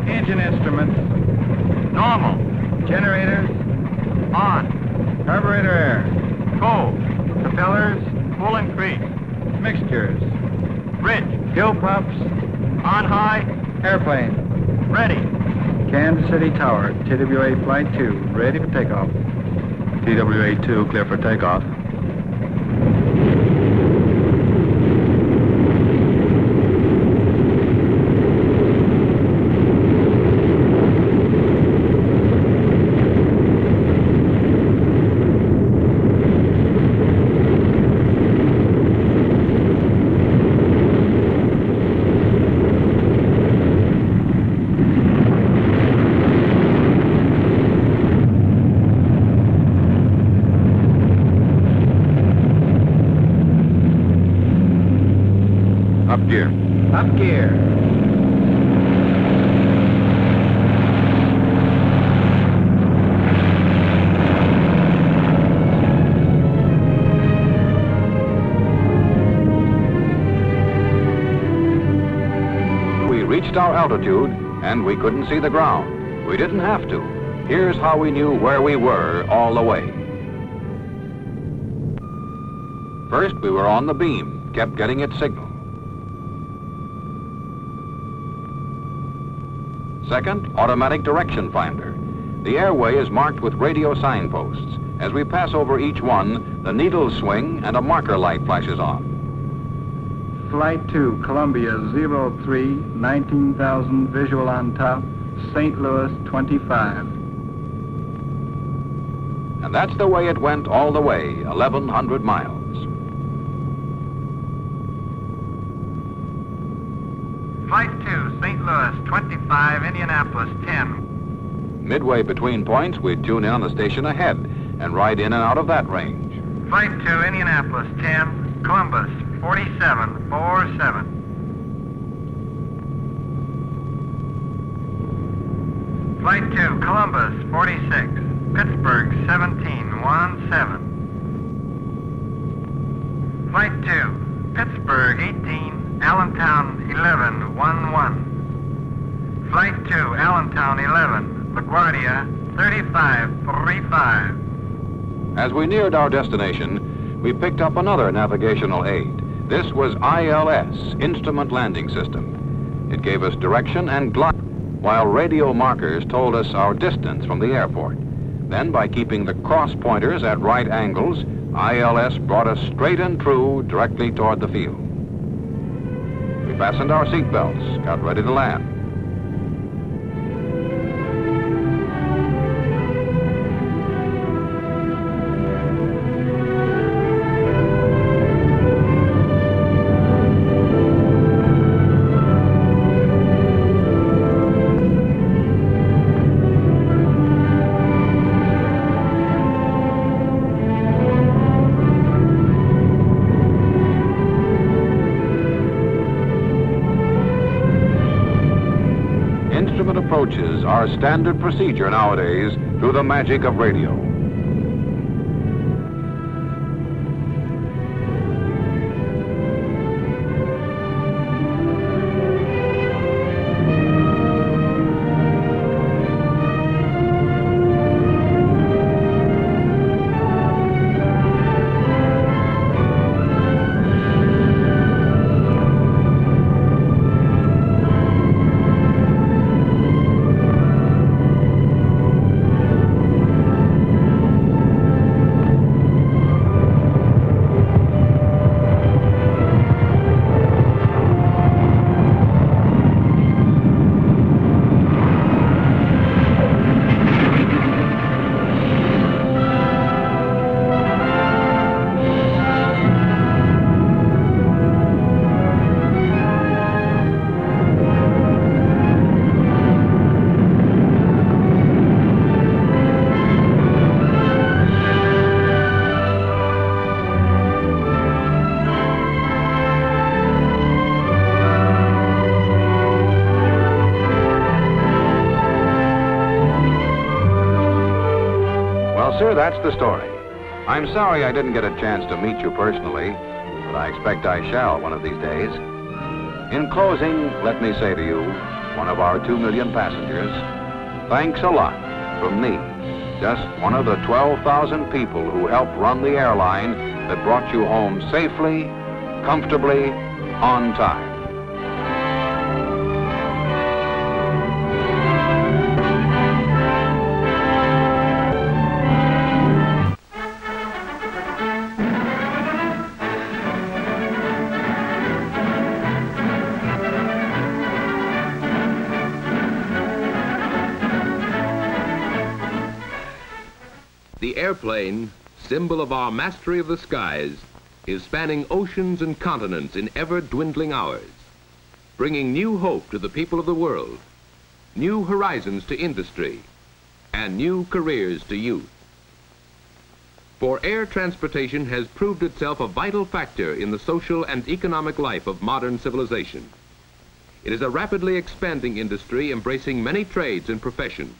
Engine instruments. Normal. Generators. On. Carburetor air. Cold. Propellers. Full and crease. Mixtures. Rich. Fuel pumps. On high. Airplane. Ready. Kansas City Tower. TWA Flight 2. Ready for takeoff. TWA 2, clear for takeoff. Up gear. Up gear. We reached our altitude, and we couldn't see the ground. We didn't have to. Here's how we knew where we were all the way. First, we were on the beam, kept getting its signal. Second, automatic direction finder. The airway is marked with radio signposts. As we pass over each one, the needles swing and a marker light flashes on. Flight 2, Columbia 03, 19,000 visual on top, St. Louis 25. And that's the way it went all the way, 1,100 miles. Flight 2, St. Louis 25, Indianapolis 10. Midway between points, we'd tune in on the station ahead and ride in and out of that range. Flight 2, Indianapolis 10, Columbus 4747. Flight 2, Columbus 46, Pittsburgh 1717. Flight 2, Pittsburgh 18, Allentown 1111. Flight 2, Allentown 11, LaGuardia 3535. As we neared our destination, we picked up another navigational aid. This was ILS, Instrument Landing System. It gave us direction and glide, while radio markers told us our distance from the airport. Then, by keeping the cross pointers at right angles, ILS brought us straight and true directly toward the field. We fastened our seatbelts, got ready to land. Approaches are standard procedure nowadays through the magic of radio. that's the story. I'm sorry I didn't get a chance to meet you personally, but I expect I shall one of these days. In closing, let me say to you, one of our 2 million passengers, thanks a lot from me, just one of the 12,000 people who helped run the airline that brought you home safely, comfortably, on time. The airplane, symbol of our mastery of the skies, is spanning oceans and continents in ever-dwindling hours, bringing new hope to the people of the world, new horizons to industry, and new careers to youth. For air transportation has proved itself a vital factor in the social and economic life of modern civilization. It is a rapidly expanding industry embracing many trades and professions,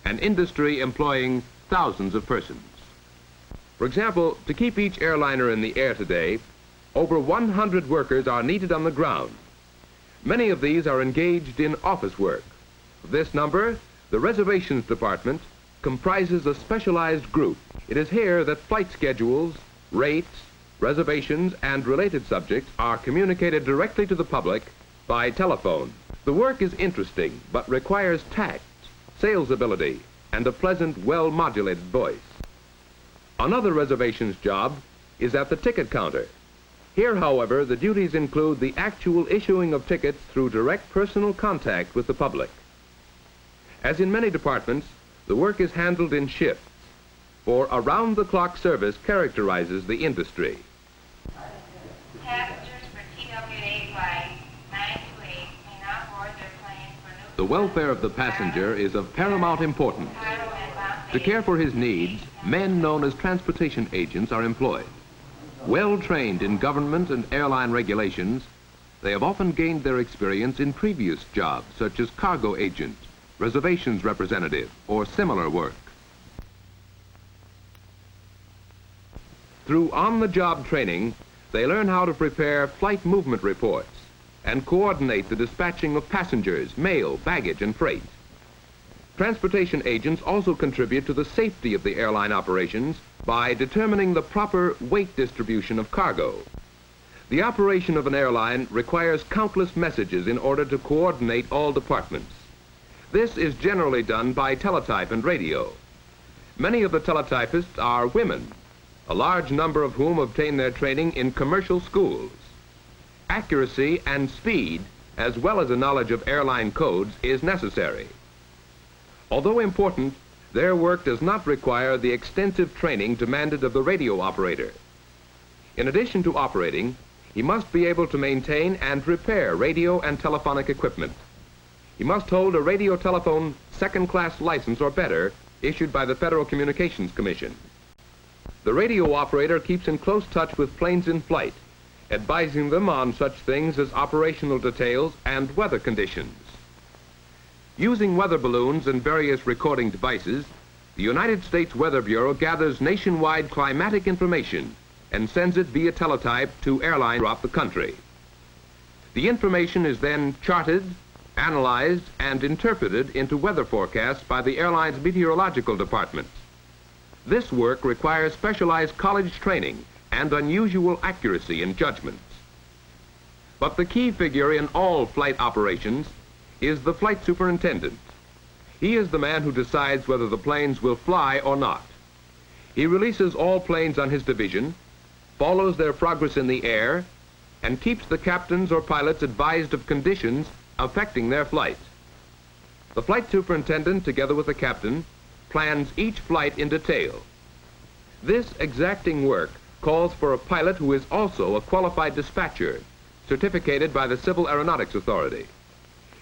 an industry employing thousands of persons. For example, to keep each airliner in the air today, over 100 workers are needed on the ground. Many of these are engaged in office work. Of this number, the reservations department comprises a specialized group. It is here that flight schedules, rates, reservations, and related subjects are communicated directly to the public by telephone. The work is interesting, but requires tact, sales ability, and a pleasant, well-modulated voice. Another reservations job is at the ticket counter. Here, however, the duties include the actual issuing of tickets through direct personal contact with the public. As in many departments, the work is handled in shifts, for around-the-clock service characterizes the industry. Passengers for TWA flight 928 may not board their plane for new... The welfare of the passenger is of paramount importance. To care for his needs, men known as transportation agents are employed. Well trained in government and airline regulations, they have often gained their experience in previous jobs such as cargo agent, reservations representative, or similar work. Through on-the-job training, they learn how to prepare flight movement reports and coordinate the dispatching of passengers, mail, baggage, and freight. Transportation agents also contribute to the safety of the airline operations by determining the proper weight distribution of cargo. The operation of an airline requires countless messages in order to coordinate all departments. This is generally done by teletype and radio. Many of the teletypists are women, a large number of whom obtain their training in commercial schools. Accuracy and speed, as well as a knowledge of airline codes, is necessary. Although important, their work does not require the extensive training demanded of the radio operator. In addition to operating, he must be able to maintain and repair radio and telephonic equipment. He must hold a radio telephone second-class license or better issued by the Federal Communications Commission. The radio operator keeps in close touch with planes in flight, advising them on such things as operational details and weather conditions. Using weather balloons and various recording devices, the United States Weather Bureau gathers nationwide climatic information and sends it via teletype to airlines throughout the country. The information is then charted, analyzed, and interpreted into weather forecasts by the airline's meteorological department. This work requires specialized college training and unusual accuracy in judgments. But the key figure in all flight operations is the flight superintendent. He is the man who decides whether the planes will fly or not. He releases all planes on his division, follows their progress in the air, and keeps the captains or pilots advised of conditions affecting their flight. The flight superintendent, together with the captain, plans each flight in detail. This exacting work calls for a pilot who is also a qualified dispatcher, certificated by the Civil Aeronautics Authority.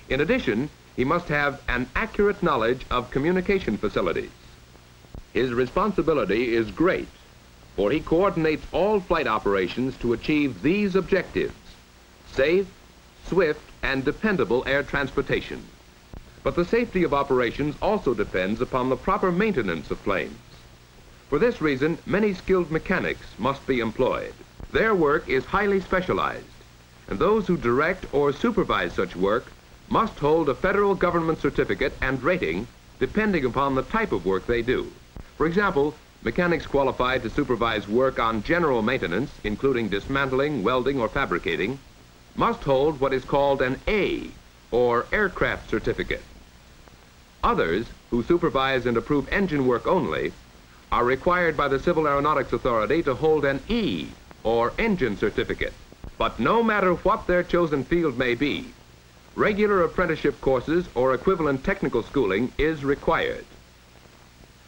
In addition, he must have an accurate knowledge of communication facilities. His responsibility is great, for he coordinates all flight operations to achieve these objectives: safe, swift, and dependable air transportation. But the safety of operations also depends upon the proper maintenance of planes. For this reason, many skilled mechanics must be employed. Their work is highly specialized, and those who direct or supervise such work must hold a federal government certificate and rating depending upon the type of work they do. For example, mechanics qualified to supervise work on general maintenance, including dismantling, welding, or fabricating, must hold what is called an A, or aircraft certificate. Others, who supervise and approve engine work only, are required by the Civil Aeronautics Authority to hold an E, or engine certificate. But no matter what their chosen field may be, regular apprenticeship courses or equivalent technical schooling is required.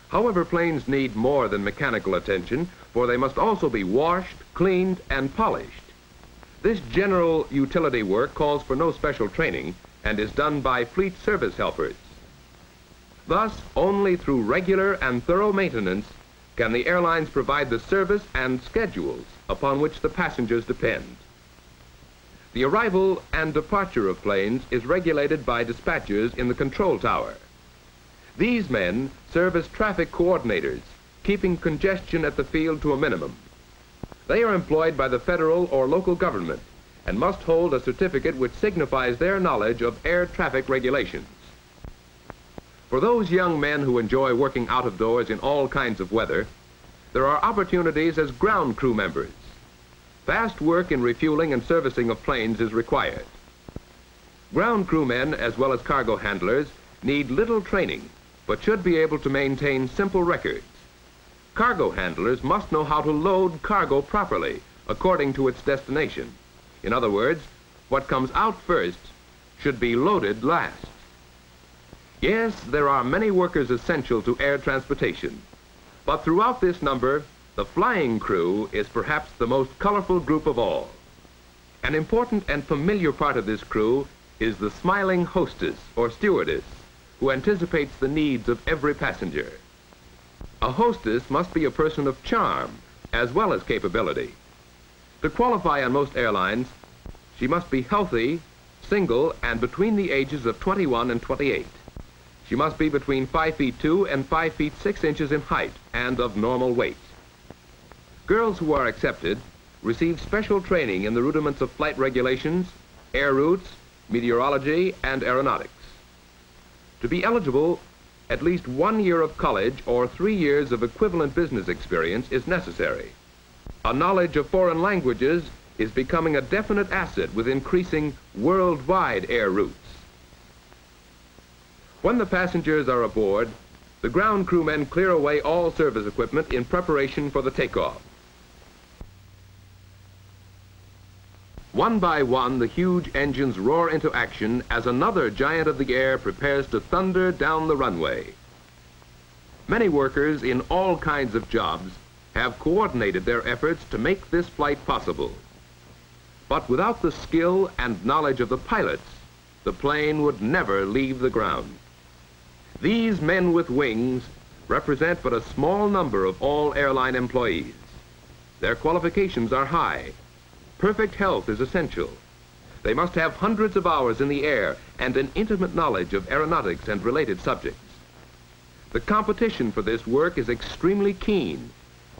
However, planes need more than mechanical attention, for they must also be washed, cleaned, and polished. This general utility work calls for no special training and is done by fleet service helpers. Thus, only through regular and thorough maintenance can the airlines provide the service and schedules upon which the passengers depend. The arrival and departure of planes is regulated by dispatchers in the control tower. These men serve as traffic coordinators, keeping congestion at the field to a minimum. They are employed by the federal or local government and must hold a certificate which signifies their knowledge of air traffic regulations. For those young men who enjoy working out of doors in all kinds of weather, there are opportunities as ground crew members. Fast work in refueling and servicing of planes is required. Ground crewmen, as well as cargo handlers, need little training, but should be able to maintain simple records. Cargo handlers must know how to load cargo properly, according to its destination. In other words, what comes out first should be loaded last. Yes, there are many workers essential to air transportation, but throughout this number, the flying crew is perhaps the most colorful group of all. An important and familiar part of this crew is the smiling hostess or stewardess who anticipates the needs of every passenger. A hostess must be a person of charm as well as capability. To qualify on most airlines, she must be healthy, single, and between the ages of 21 and 28. She must be between 5 feet 2 and 5 feet 6 inches in height and of normal weight. Girls who are accepted receive special training in the rudiments of flight regulations, air routes, meteorology, and aeronautics. To be eligible, at least 1 year of college or 3 years of equivalent business experience is necessary. A knowledge of foreign languages is becoming a definite asset with increasing worldwide air routes. When the passengers are aboard, the ground crewmen clear away all service equipment in preparation for the takeoff. One by one, the huge engines roar into action as another giant of the air prepares to thunder down the runway. Many workers in all kinds of jobs have coordinated their efforts to make this flight possible. But without the skill and knowledge of the pilots, the plane would never leave the ground. These men with wings represent but a small number of all airline employees. Their qualifications are high. Perfect health is essential. They must have hundreds of hours in the air and an intimate knowledge of aeronautics and related subjects. The competition for this work is extremely keen,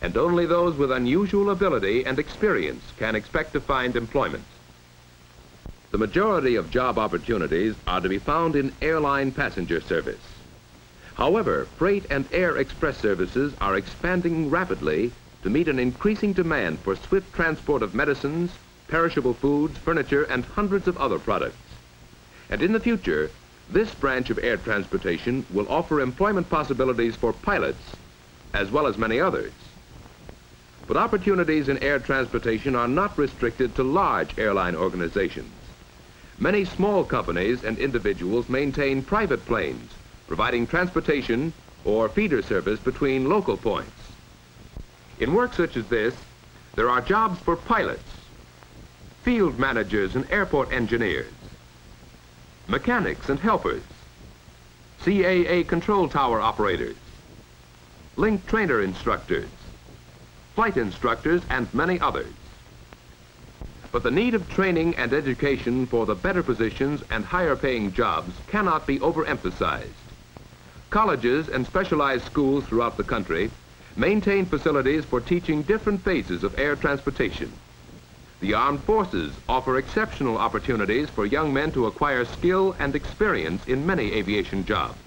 and only those with unusual ability and experience can expect to find employment. The majority of job opportunities are to be found in airline passenger service. However, freight and air express services are expanding rapidly to meet an increasing demand for swift transport of medicines, perishable foods, furniture, and hundreds of other products. And in the future, this branch of air transportation will offer employment possibilities for pilots, as well as many others. But opportunities in air transportation are not restricted to large airline organizations. Many small companies and individuals maintain private planes, providing transportation or feeder service between local points. In work such as this, there are jobs for pilots, field managers and airport engineers, mechanics and helpers, CAA control tower operators, link trainer instructors, flight instructors, and many others. But the need of training and education for the better positions and higher paying jobs cannot be overemphasized. Colleges and specialized schools throughout the country maintain facilities for teaching different phases of air transportation. The armed forces offer exceptional opportunities for young men to acquire skill and experience in many aviation jobs.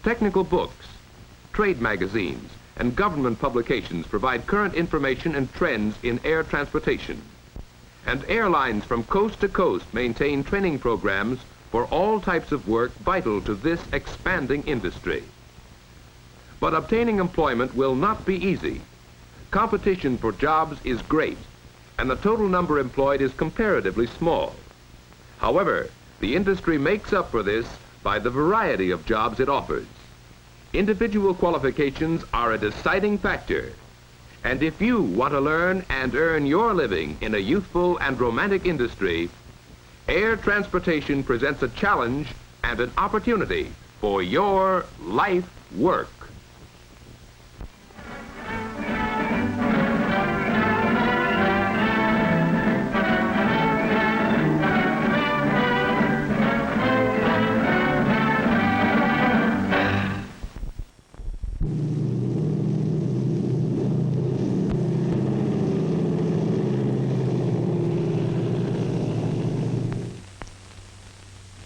Technical books, trade magazines, and government publications provide current information and trends in air transportation. And airlines from coast to coast maintain training programs for all types of work vital to this expanding industry. But obtaining employment will not be easy. Competition for jobs is great, and the total number employed is comparatively small. However, the industry makes up for this by the variety of jobs it offers. Individual qualifications are a deciding factor. And if you want to learn and earn your living in a youthful and romantic industry, air transportation presents a challenge and an opportunity for your life work.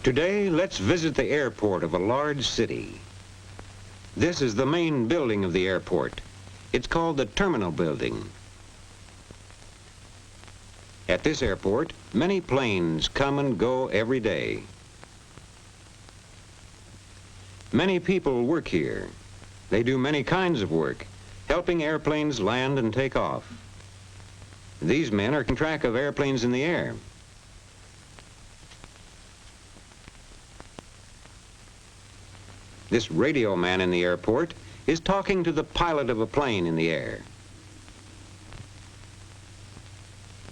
Today, let's visit the airport of a large city. This is the main building of the airport. It's called the Terminal Building. At this airport, many planes come and go every day. Many people work here. They do many kinds of work, helping airplanes land and take off. These men are keeping track of airplanes in the air. This radio man in the airport is talking to the pilot of a plane in the air.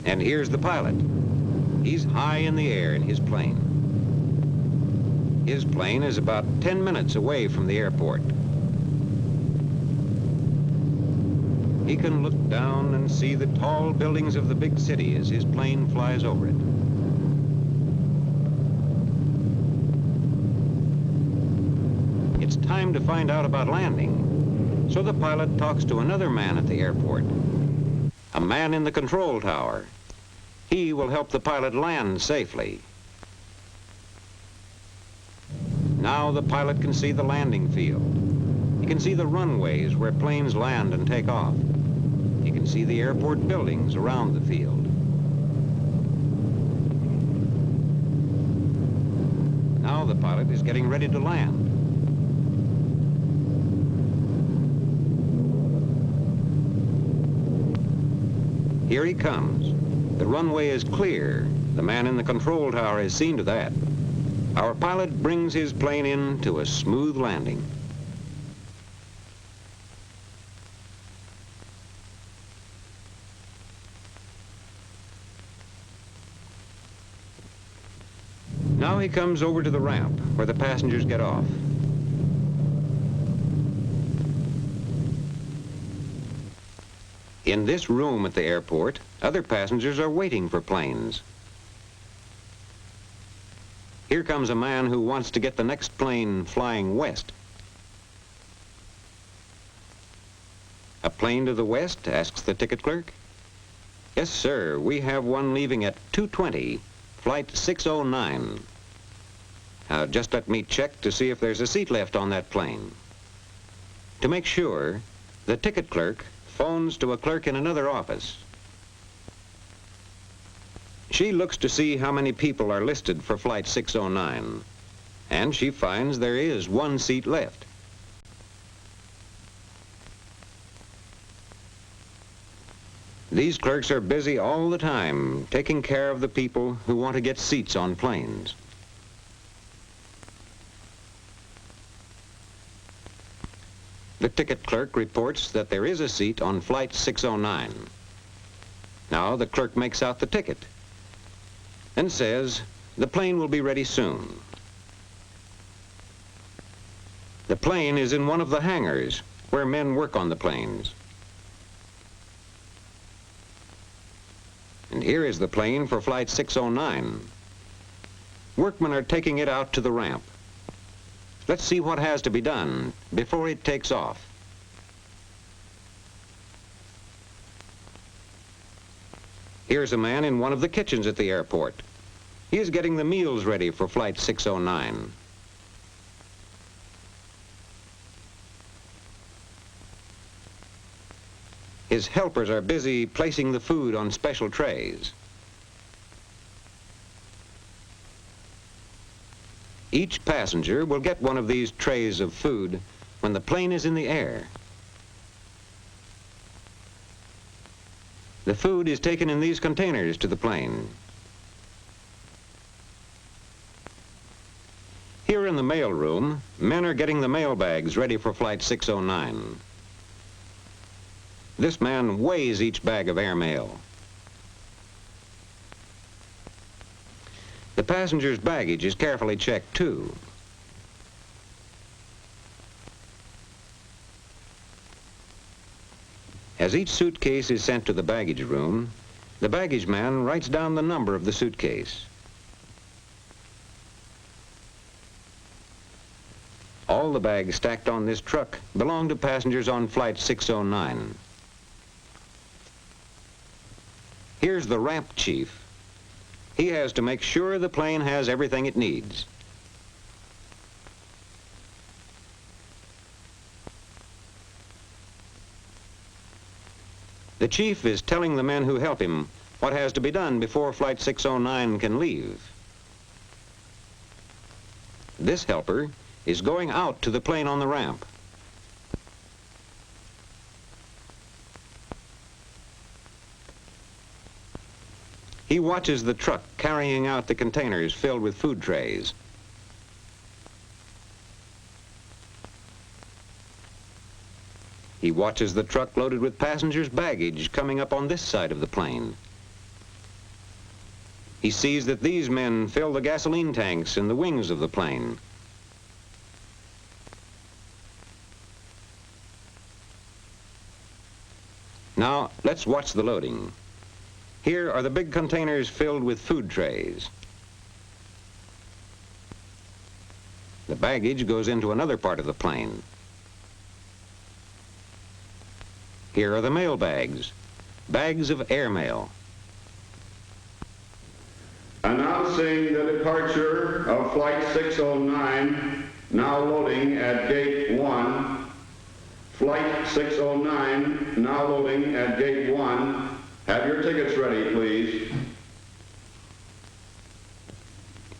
And here's the pilot. He's high in the air in his plane. His plane is about 10 minutes away from the airport. He can look down and see the tall buildings of the big city as his plane flies over it. It's time to find out about landing. So the pilot talks to another man at the airport, a man in the control tower. He will help the pilot land safely. Now the pilot can see the landing field. He can see the runways where planes land and take off. He can see the airport buildings around the field. Now the pilot is getting ready to land. Here he comes. The runway is clear. The man in the control tower has seen to that. Our pilot brings his plane in to a smooth landing. Now he comes over to the ramp where the passengers get off. In this room at the airport, other passengers are waiting for planes. Here comes a man who wants to get the next plane flying west. A plane to the west, asks the ticket clerk. Yes, sir, we have one leaving at 2:20, flight 609. Just let me check to see if there's a seat left on that plane. To make sure, the ticket clerk phones to a clerk in another office. She looks to see how many people are listed for flight 609, and she finds there is one seat left. These clerks are busy all the time taking care of the people who want to get seats on planes. The ticket clerk reports that there is a seat on flight 609. Now the clerk makes out the ticket and says the plane will be ready soon. The plane is in one of the hangars where men work on the planes. And here is the plane for flight 609. Workmen are taking it out to the ramp. Let's see what has to be done before it takes off. Here's a man in one of the kitchens at the airport. He is getting the meals ready for Flight 609. His helpers are busy placing the food on special trays. Each passenger will get one of these trays of food when the plane is in the air. The food is taken in these containers to the plane. Here in the mail room, men are getting the mail bags ready for Flight 609. This man weighs each bag of airmail. The passenger's baggage is carefully checked too. As each suitcase is sent to the baggage room, the baggage man writes down the number of the suitcase. All the bags stacked on this truck belong to passengers on Flight 609. Here's the ramp chief. He has to make sure the plane has everything it needs. The chief is telling the men who help him what has to be done before Flight 609 can leave. This helper is going out to the plane on the ramp. He watches the truck carrying out the containers filled with food trays. He watches the truck loaded with passengers' baggage coming up on this side of the plane. He sees that these men fill the gasoline tanks in the wings of the plane. Now, let's watch the loading. Here are the big containers filled with food trays. The baggage goes into another part of the plane. Here are the mail bags, bags of airmail. Announcing the departure of Flight 609, now loading at Gate 1. Flight 609, now loading at Gate 1. Have your tickets ready, please.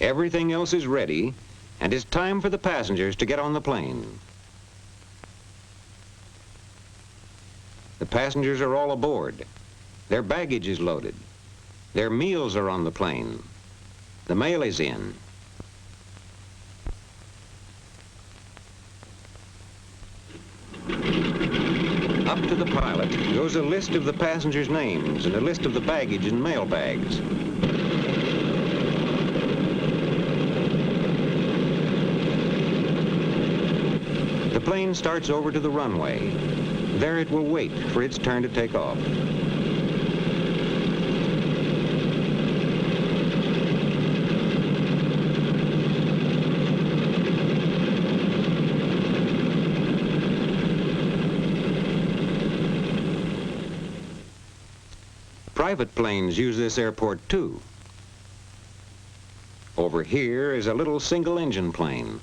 Everything else is ready, and it's time for the passengers to get on the plane. The passengers are all aboard. Their baggage is loaded. Their meals are on the plane. The mail is in. Up to the pilot goes a list of the passengers' names and a list of the baggage and mail bags. The plane starts over to the runway. There it will wait for its turn to take off. Private planes use this airport too. Over here is a little single-engine plane.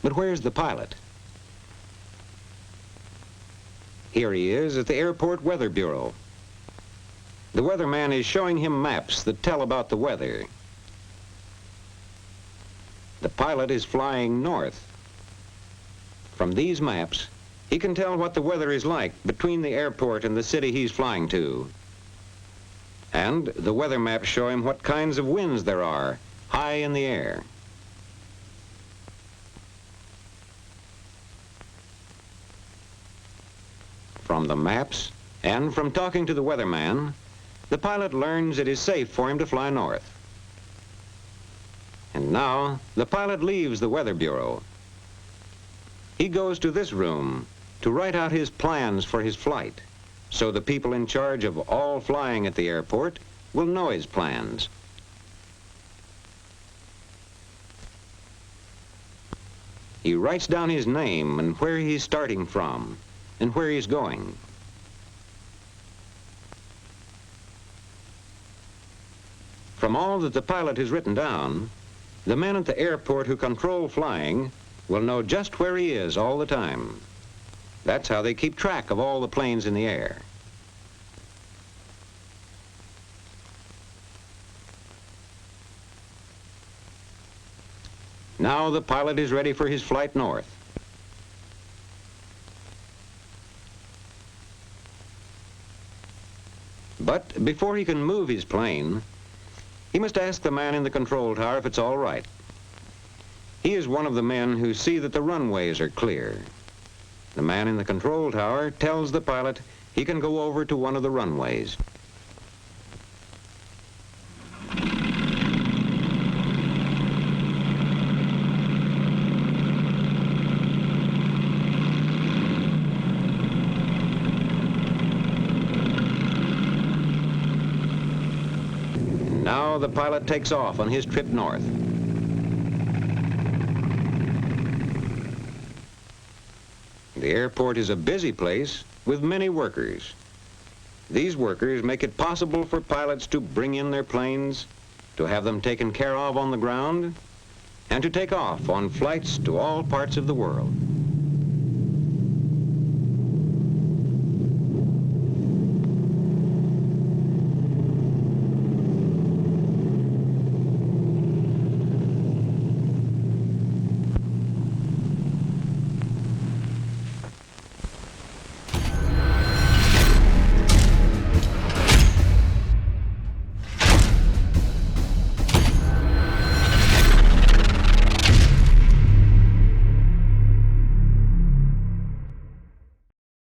But where's the pilot? Here he is at the Airport Weather Bureau. The weatherman is showing him maps that tell about the weather. The pilot is flying north. From these maps, he can tell what the weather is like between the airport and the city he's flying to. And the weather maps show him what kinds of winds there are high in the air. From the maps and from talking to the weatherman, the pilot learns it is safe for him to fly north. And now the pilot leaves the Weather Bureau. He goes to this room to write out his plans for his flight, so the people in charge of all flying at the airport will know his plans. He writes down his name and where he's starting from and where he's going. From all that the pilot has written down, the men at the airport who control flying will know just where he is all the time. That's how they keep track of all the planes in the air. Now the pilot is ready for his flight north. But before he can move his plane, he must ask the man in the control tower if it's all right. He is one of the men who see that the runways are clear. The man in the control tower tells the pilot he can go over to one of the runways. Now the pilot takes off on his trip north. The airport is a busy place with many workers. These workers make it possible for pilots to bring in their planes, to have them taken care of on the ground, and to take off on flights to all parts of the world.